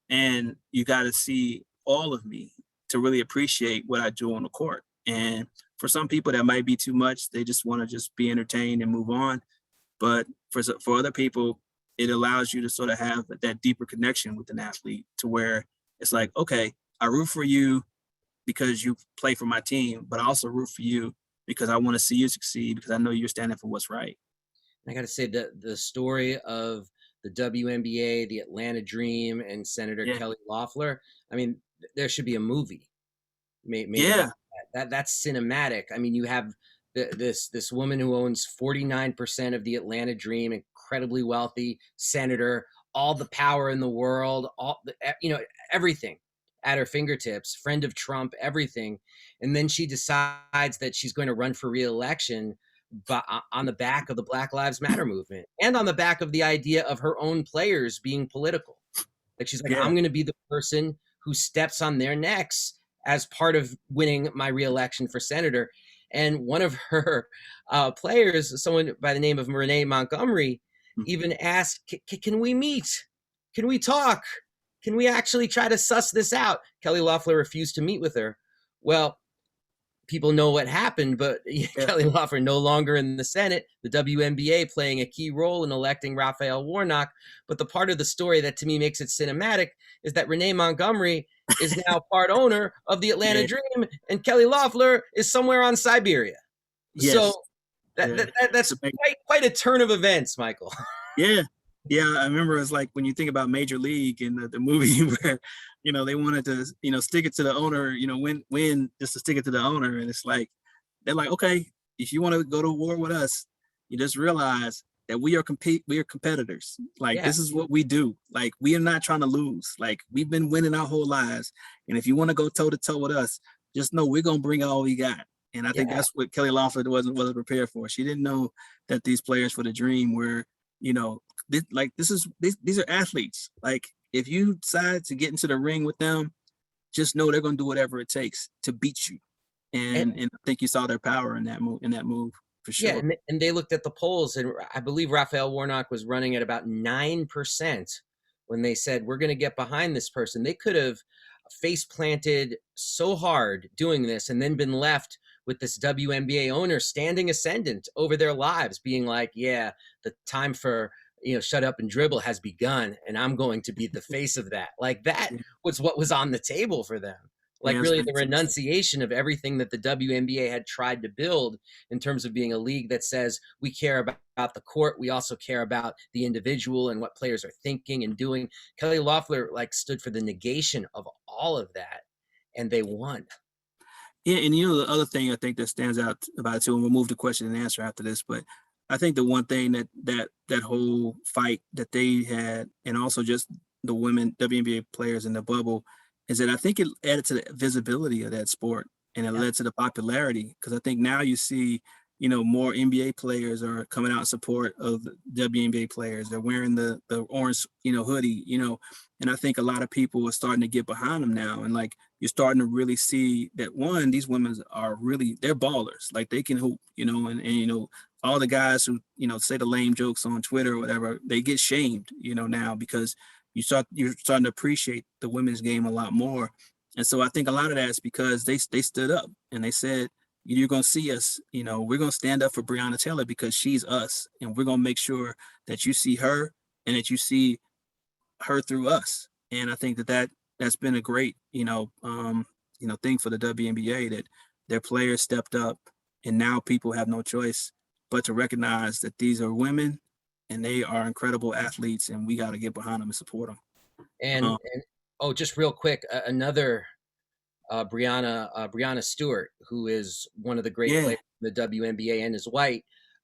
And you got to see all of me to really appreciate what I do on the court. And for some people, that might be too much. They just want to just be entertained and move on. But for other people, it allows you to sort of have that deeper connection with an athlete, to where it's like, okay, I root for you because you play for my team, but I also root for you because I want to see you succeed, because I know you're standing for what's right. I got to say that the story of the WNBA, the Atlanta Dream, and Senator Kelly Loeffler, I mean, there should be a movie. That's cinematic. I mean, you have this woman who owns 49% of the Atlanta Dream, incredibly wealthy senator, all the power in the world, everything at her fingertips, friend of Trump, everything. And then she decides that she's going to run for re-election, but on the back of the Black Lives Matter movement and on the back of the idea of her own players being political. Like, she's like, I'm going to be the person who steps on their necks as part of winning my re-election for senator. And one of her players, someone by the name of Renee Montgomery, even asked, can we meet? Can we talk? Can we actually try to suss this out? Kelly Loeffler refused to meet with her. Well, people know what happened, but Kelly Loeffler no longer in the Senate, the WNBA playing a key role in electing Raphael Warnock. But the part of the story that to me makes it cinematic is that Renee Montgomery is now part owner of the Atlanta Dream, and Kelly Loeffler is somewhere on Siberia. Yes. So that's quite a turn of events, Michael. Yeah, I remember it's like when you think about Major League and the movie where, they wanted to, stick it to the owner, win just to stick it to the owner. And it's like, they're like, okay, if you want to go to war with us, you just realize that we are competitors. Like, this is what we do. Like, we are not trying to lose. Like, we've been winning our whole lives. And if you want to go toe to toe with us, just know we're going to bring all we got. And I think that's what Kelly Loeffler wasn't prepared for. She didn't know that these players for the Dream were, these are athletes. Like, if you decide to get into the ring with them, just know they're going to do whatever it takes to beat you. And I think you saw their power in that move for sure. Yeah, and they looked at the polls, and I believe Raphael Warnock was running at about 9% when they said, we're going to get behind this person. They could have face planted so hard doing this and then been left with this WNBA owner standing ascendant over their lives, being like, yeah, the time for, shut up and dribble has begun, and I'm going to be the face of that. Like, that was what was on the table for them. Like, really the renunciation of everything that the WNBA had tried to build in terms of being a league that says we care about the court. We also care about the individual and what players are thinking and doing. Kelly Loeffler stood for the negation of all of that, and they won. Yeah, and the other thing I think that stands out about it too, and we'll move to question and answer after this, but I think the one thing that whole fight that they had, and also just the women WNBA players in the bubble, is that I think it added to the visibility of that sport, and it led to the popularity, because I think now you see, more NBA players are coming out in support of the WNBA players. They're wearing the orange, hoodie, and I think a lot of people are starting to get behind them now. And you're starting to really see that these women are really, they're ballers. Like, they can hoop, and all the guys who, say the lame jokes on Twitter or whatever, they get shamed, now, because you're starting to appreciate the women's game a lot more. And so I think a lot of that is because they stood up and they said, you're going to see us, we're going to stand up for Breonna Taylor because she's us. And we're going to make sure that you see her and that you see her through us. And I think that's been a great, thing for the WNBA, that their players stepped up, and now people have no choice but to recognize that these are women and they are incredible athletes, and we got to get behind them and support them. And just real quick, another Brianna Stewart, who is one of the great players in the WNBA and is white.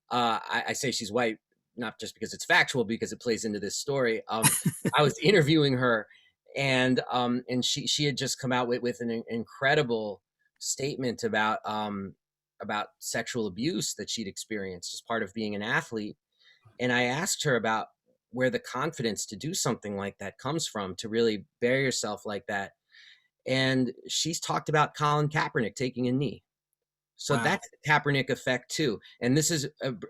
I say she's white not just because it's factual, because it plays into this story. I was interviewing her, and she had just come out with an incredible statement about sexual abuse that she'd experienced as part of being an athlete. And I asked her about where the confidence to do something like that comes from, to really bury yourself like that. And she's talked about Colin Kaepernick taking a knee. So that's the Kaepernick effect too. And this is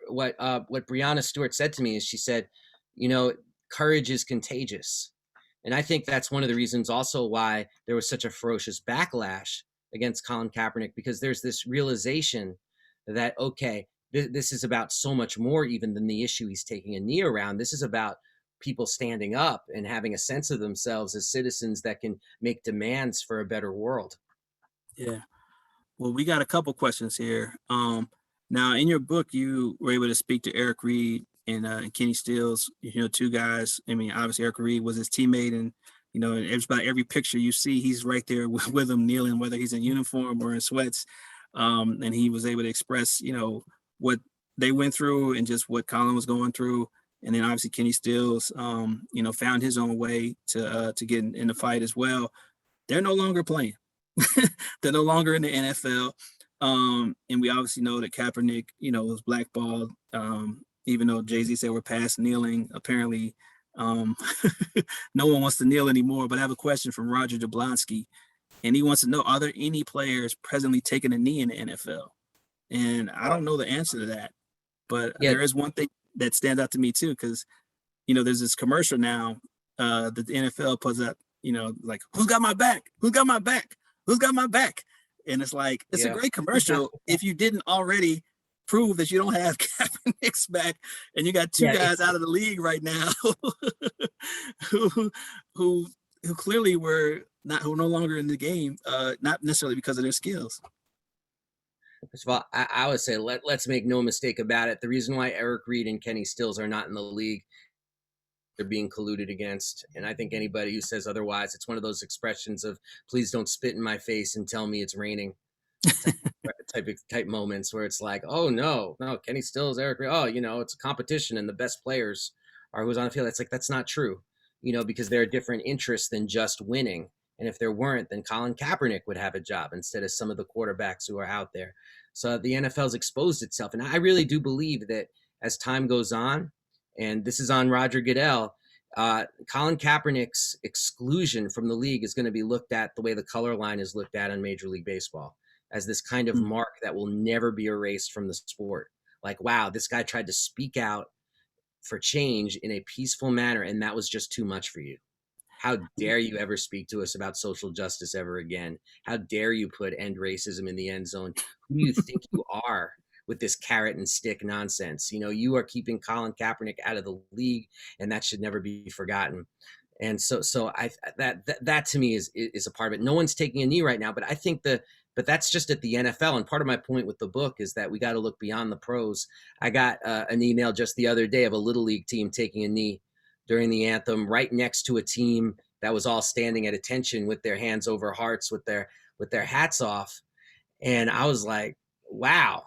what Brianna Stewart said to me, is she said, courage is contagious. And I think that's one of the reasons also why there was such a ferocious backlash against Colin Kaepernick, because there's this realization that, okay, this is about so much more even than the issue he's taking a knee around. This is about people standing up and having a sense of themselves as citizens that can make demands for a better world. Yeah. Well, we got a couple questions here. Now, in your book, you were able to speak to Eric Reid and Kenny Stills, two guys. I mean, obviously, Eric Reid was his teammate, and about every picture you see, he's right there with him, kneeling, whether he's in uniform or in sweats. And he was able to express, what they went through and just what Colin was going through. And then obviously Kenny Stills, found his own way to get in the fight as well. They're no longer playing. They're no longer in the NFL. And we obviously know that Kaepernick, was blackballed. Even though Jay-Z said we're past kneeling, apparently no one wants to kneel anymore. But I have a question from Roger Jablonski, and he wants to know, are there any players presently taking a knee in the NFL? And I don't know the answer to that, but there is one thing that stands out to me too, because there's this commercial now that the NFL puts up, like, who's got my back? Who's got my back? Who's got my back? And it's like, it's a great commercial if you didn't already prove that you don't have Kaepernick's back, and you got two guys out of the league right now who clearly who are no longer in the game, not necessarily because of their skills. First of all, I would say let's make no mistake about it. The reason why Eric Reid and Kenny Stills are not in the league, they're being colluded against. And I think anybody who says otherwise, it's one of those expressions of please don't spit in my face and tell me it's raining type moments where it's like, oh no, Kenny Stills, Eric Reid, it's a competition and the best players are who's on the field. It's like, that's not true, because there are different interests than just winning. And if there weren't, then Colin Kaepernick would have a job instead of some of the quarterbacks who are out there. So the NFL's exposed itself. And I really do believe that as time goes on, and this is on Roger Goodell, Colin Kaepernick's exclusion from the league is going to be looked at the way the color line is looked at in Major League Baseball, as this kind of mark that will never be erased from the sport. Like, wow, this guy tried to speak out for change in a peaceful manner, and that was just too much for you. How dare you ever speak to us about social justice ever again? How dare you put end racism in the end zone? Who do you think you are with this carrot and stick nonsense? You know, you are keeping Colin Kaepernick out of the league, and that should never be forgotten. And so that to me is a part of it. No one's taking a knee right now, but I think but that's just at the NFL. And part of my point with the book is that we got to look beyond the pros. I got an email just the other day of a little league team taking a knee during the anthem, right next to a team that was all standing at attention with their hands over hearts, with their hats off. And I was like, wow,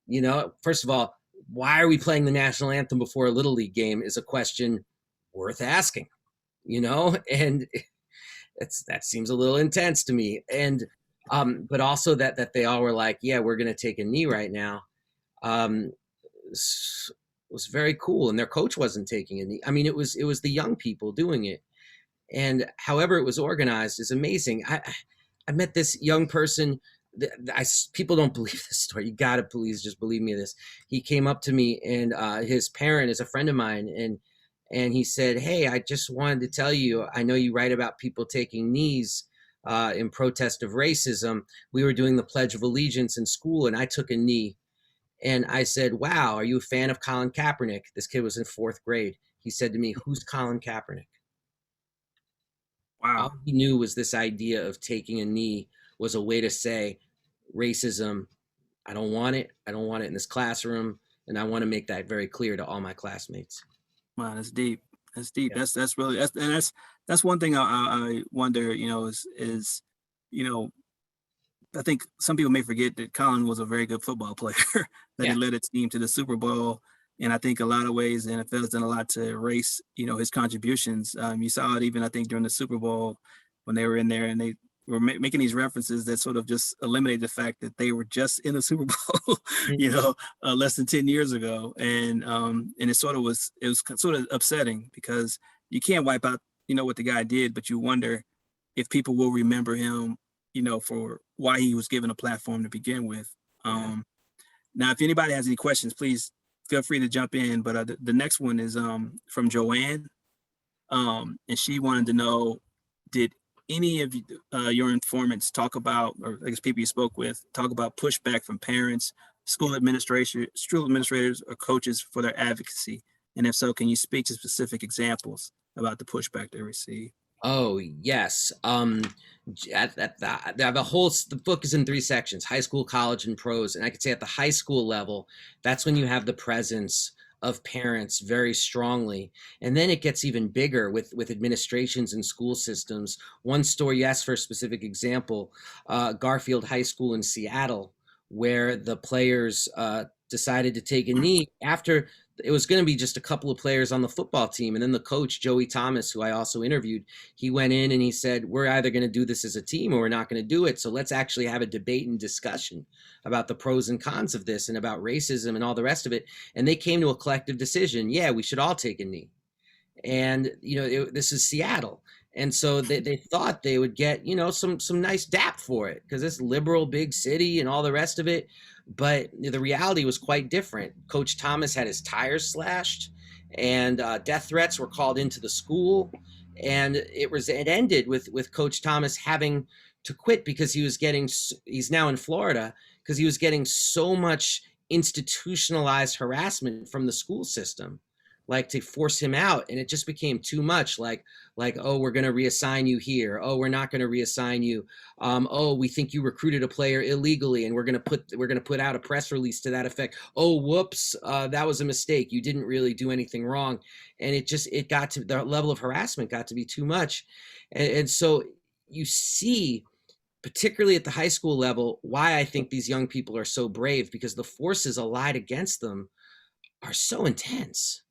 you know, first of all, why are we playing the national anthem before a little league game is a question worth asking, you know, and that seems a little intense to me. And, but also that they all were like, yeah, we're going to take a knee right now. Was very cool, and their coach wasn't taking a knee. I mean, it was the young people doing it, and however it was organized is amazing. I met this young person. People don't believe this story. You gotta please just believe me this. He came up to me, and his parent is a friend of mine, and he said, "Hey, I just wanted to tell you. I know you write about people taking knees in protest of racism. We were doing the Pledge of Allegiance in school, and I took a knee." And I said, "Wow, are you a fan of Colin Kaepernick?" This kid was in 4th grade. He said to me, "Who's Colin Kaepernick?" Wow. All he knew was this idea of taking a knee was a way to say racism, I don't want it. I don't want it in this classroom. And I want to make that very clear to all my classmates. Wow, that's deep. That's deep. Yeah. That's really, that's one thing I wonder, you know, is, you know, I think some people may forget that Colin was a very good football player, that Yeah. he led a team to the Super Bowl. And I think a lot of ways the NFL has done a lot to erase, you know, his contributions. You saw it even, I think, during the Super Bowl when they were in there and they were making these references that sort of just eliminate the fact that they were just in the Super Bowl, you know, less than 10 years ago. And it sort of was sort of upsetting because you can't wipe out, you know, what the guy did, but you wonder if people will remember him, you know, for why he was given a platform to begin with. Now, if anybody has any questions, please feel free to jump in. But the next one is from Joanne. And she wanted to know, did any of your informants talk about, or I guess people you spoke with, talk about pushback from parents, school administrators, or coaches for their advocacy? And if so, can you speak to specific examples about the pushback they received? Oh, yes. The book is in 3 sections: high school, college, and prose. And I could say at the high school level, that's when you have the presence of parents very strongly. And then it gets even bigger with administrations and school systems. One story, you asked for a specific example, Garfield High School in Seattle, where the players decided to take a knee after it was going to be just a couple of players on the football team. And then the coach, Joey Thomas, who I also interviewed, he went in and he said, we're either going to do this as a team or we're not going to do it. So let's actually have a debate and discussion about the pros and cons of this and about racism and all the rest of it. And they came to a collective decision. Yeah, we should all take a knee. And, you know, this is Seattle. And so they thought they would get, you know, some nice dap for it because it's liberal, big city and all the rest of it. But the reality was quite different. Coach Thomas had his tires slashed and death threats were called into the school. And it ended with Coach Thomas having to quit because he's now in Florida because he was getting so much institutionalized harassment from the school system, like to force him out. And it just became too much, like, oh, we're going to reassign you here. Oh, we're not going to reassign you. Oh, we think you recruited a player illegally and we're going to put out a press release to that effect. Oh, whoops. That was a mistake. You didn't really do anything wrong. And it got to the level of harassment got to be too much. And so you see, particularly at the high school level, why I think these young people are so brave, because the forces allied against them are so intense.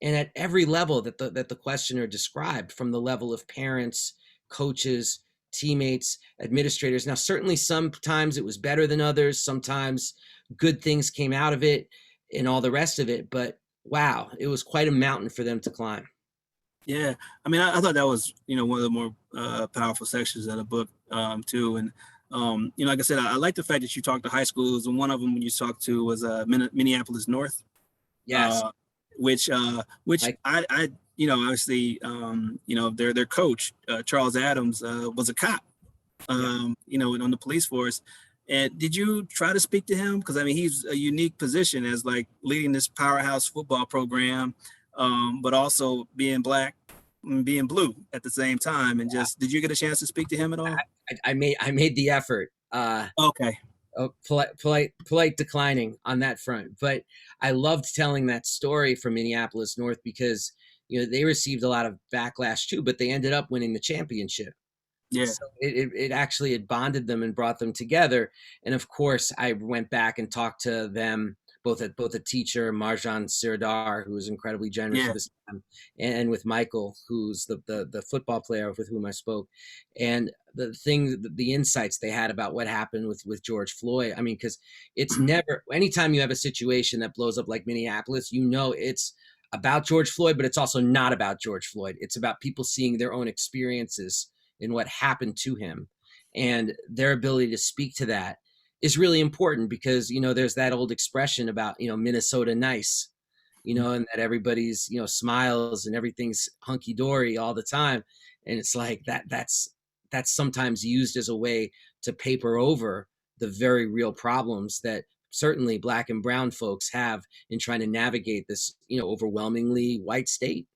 And at every level that the questioner described, from the level of parents, coaches, teammates, administrators. Now, certainly sometimes it was better than others. Sometimes good things came out of it and all the rest of it. But wow, it was quite a mountain for them to climb. Yeah, I mean, I thought that was, one of the more powerful sections of the book, too. And like I said, I like the fact that you talked to high schools, and one of them when you talked to was Minneapolis North, Yes. uh, which Like, I obviously, their coach Charles Adams was a cop, yeah. on the police force. And did you try to speak to him? Because I mean, he's a unique position as like leading this powerhouse football program, but also being black and being blue at the same time. And just, did you get a chance to speak to him at all? I made the effort. Okay. Polite declining on that front. But I loved telling that story from Minneapolis North because they received a lot of backlash too, but they ended up winning the championship. Yeah. So it actually had bonded them and brought them together. And of course, I went back and talked to them both a teacher, Marjan Sirdar, who was incredibly generous Yeah. with this time, and with Michael, who's the football player with whom I spoke. And the insights they had about what happened with George Floyd. I mean, because it's never, anytime you have a situation that blows up like Minneapolis, it's about George Floyd, but it's also not about George Floyd. It's about people seeing their own experiences in what happened to him, and their ability to speak to that is really important because there's that old expression about Minnesota nice, and that everybody's smiles and everything's hunky-dory all the time. And it's like that's sometimes used as a way to paper over the very real problems that certainly black and brown folks have in trying to navigate this overwhelmingly white state.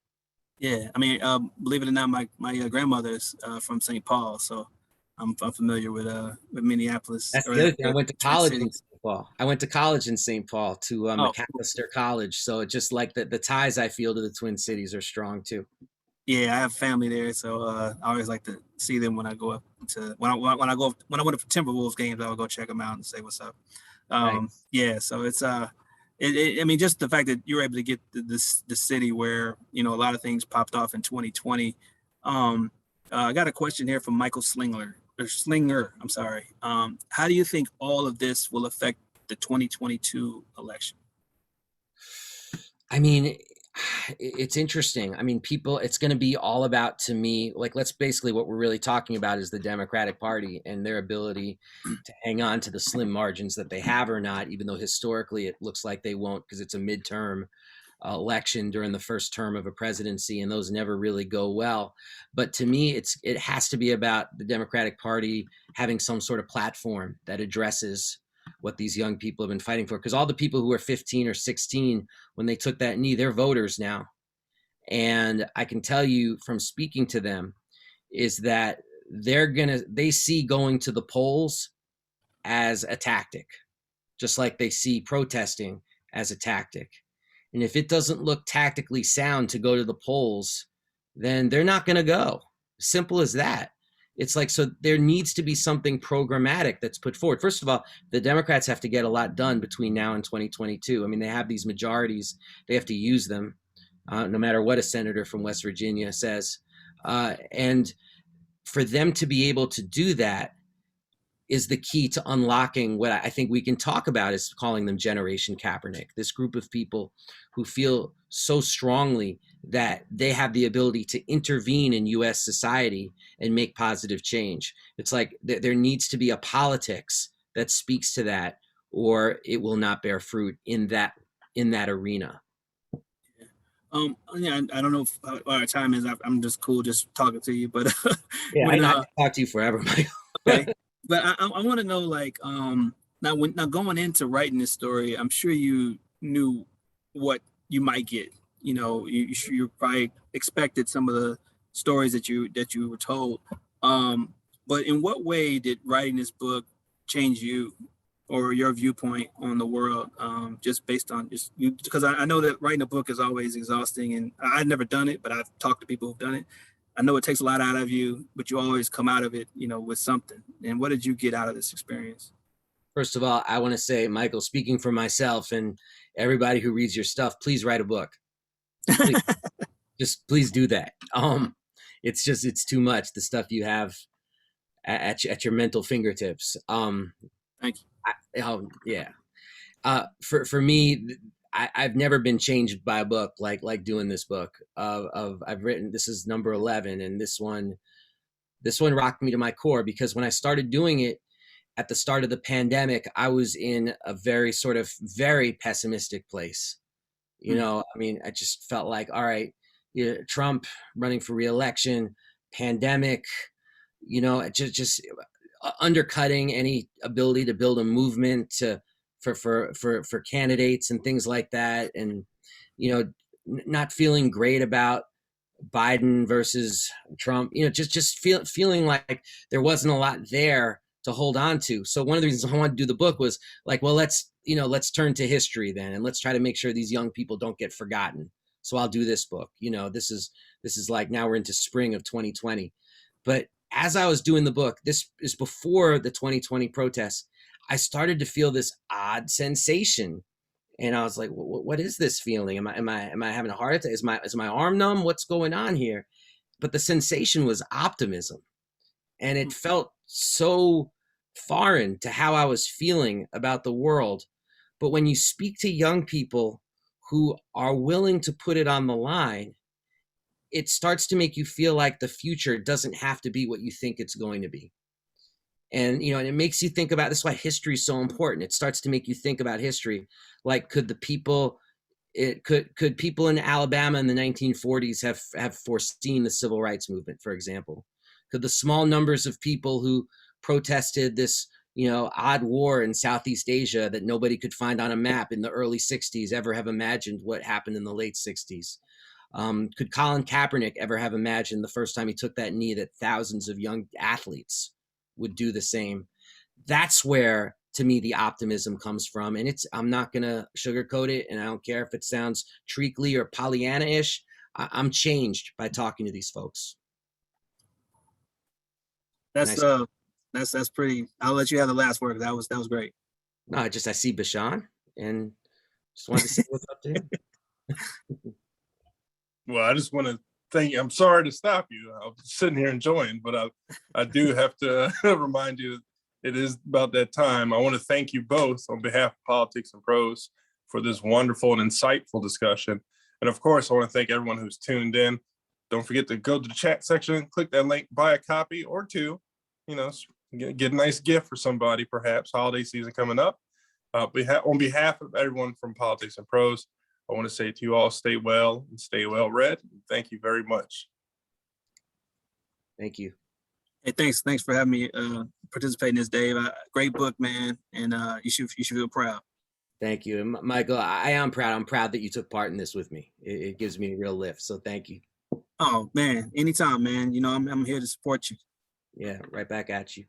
Yeah. I mean, believe it or not, my grandmother's from St. Paul, so I'm familiar with Minneapolis That's or the other thing. I the went to Twin college in Cities. St. Paul. I went to college in St. Paul to Oh, cool. McAllister College. So it just like the ties I feel to the Twin Cities are strong too. Yeah, I have family there, so I always like to see them when I go up to when I went to Timberwolves games. I would go check them out and say what's up. Right. Yeah, so it's I mean, just the fact that you're able to get the city where a lot of things popped off in 2020. I got a question here from Michael Slinger. I'm sorry. How do you think all of this will affect the 2022 election? I mean, it's interesting. I mean, it's going to be all about, to me, like, let's basically, what we're really talking about is the Democratic Party and their ability to hang on to the slim margins that they have or not, even though historically it looks like they won't because it's a midterm election during the first term of a presidency, and those never really go well. But to me, it has to be about the Democratic Party having some sort of platform that addresses what these young people have been fighting for. Because all the people who are 15 or 16 when they took that knee, they're voters now. And I can tell you from speaking to them is that they see going to the polls as a tactic, just like they see protesting as a tactic. And if it doesn't look tactically sound to go to the polls, then they're not going to go. Simple as that. It's like, so there needs to be something programmatic that's put forward. First of all, the Democrats have to get a lot done between now and 2022. I mean, they have these majorities. They have to use them, no matter what a senator from West Virginia says. And for them to be able to do that is the key to unlocking what I think we can talk about is calling them Generation Kaepernick, this group of people who feel so strongly that they have the ability to intervene in US society and make positive change. It's like there needs to be a politics that speaks to that, or it will not bear fruit in that arena. Yeah, I don't know if our time is. I'm just cool, just talking to you. But Yeah, when I can talk to you forever, Michael. okay, but I want to know, like, now going into writing this story, I'm sure you knew what you might get. You probably expected some of the stories that you were told. But in what way did writing this book change you or your viewpoint on the world? Just based on just you, because I know that writing a book is always exhausting, and I've never done it, but I've talked to people who've done it. I know it takes a lot out of you, but you always come out of it, with something. And what did you get out of this experience? First of all, I want to say, Michael, speaking for myself and everybody who reads your stuff, please write a book. Please, just please do that. It's too much, the stuff you have at your mental fingertips. Thank you. Yeah. For me, I've never been changed by a book like doing this book. I've written, this is number 11, and this one rocked me to my core, because when I started doing it at the start of the pandemic, I was in a very pessimistic place. You know, I mean, I just felt like, all right, Trump running for re-election, pandemic, you know, just undercutting any ability to build a movement for candidates and things like that, and you know, not feeling great about Biden versus Trump. You know, just feeling like there wasn't a lot there to hold on to. So one of the reasons I wanted to do the book was like, well, let's turn to history then, and let's try to make sure these young people don't get forgotten. So I'll do this book. You know, this is like, now we're into spring of 2020. But as I was doing the book, this is before the 2020 protests, I started to feel this odd sensation. And I was like, what is this feeling? Am I having a heart attack? Is my arm numb? What's going on here? But the sensation was optimism. And it felt so foreign to how I was feeling about the world. But when you speak to young people who are willing to put it on the line, it starts to make you feel like the future doesn't have to be what you think it's going to be. And, you know, and it makes you think about, this is why history is so important. It starts to make you think about history. Like, could people in Alabama in the 1940s have foreseen the civil rights movement, for example? Could the small numbers of people who protested this, you know, odd war in Southeast Asia that nobody could find on a map in the early 60s ever have imagined what happened in the late 60s? Could Colin Kaepernick ever have imagined the first time he took that knee that thousands of young athletes would do the same? That's where, to me, the optimism comes from. And I'm not going to sugarcoat it. And I don't care if it sounds treacly or Pollyanna-ish. I'm changed by talking to these folks. That's pretty. I'll let you have the last word. That was great. No, I see Bashan and just wanted to say what's up to him. Well, I just want to thank you. I'm sorry to stop you. I'm sitting here enjoying, but I do have to remind you it is about that time. I want to thank you both on behalf of Politics and Prose for this wonderful and insightful discussion. And of course, I want to thank everyone who's tuned in. Don't forget to go to the chat section, click that link, buy a copy or two, you know, get a nice gift for somebody, perhaps holiday season coming up. On behalf of everyone from Politics and Prose, I want to say to you all, stay well and stay well read. Thank you very much. Thank you. Hey, thanks for having me participate in this, Dave. Great book, man, and you should feel proud. Thank you. And Michael, I am proud. I'm proud that you took part in this with me. It gives me a real lift. So thank you. Oh man, anytime, man. You know, I'm here to support you. Yeah, right back at you.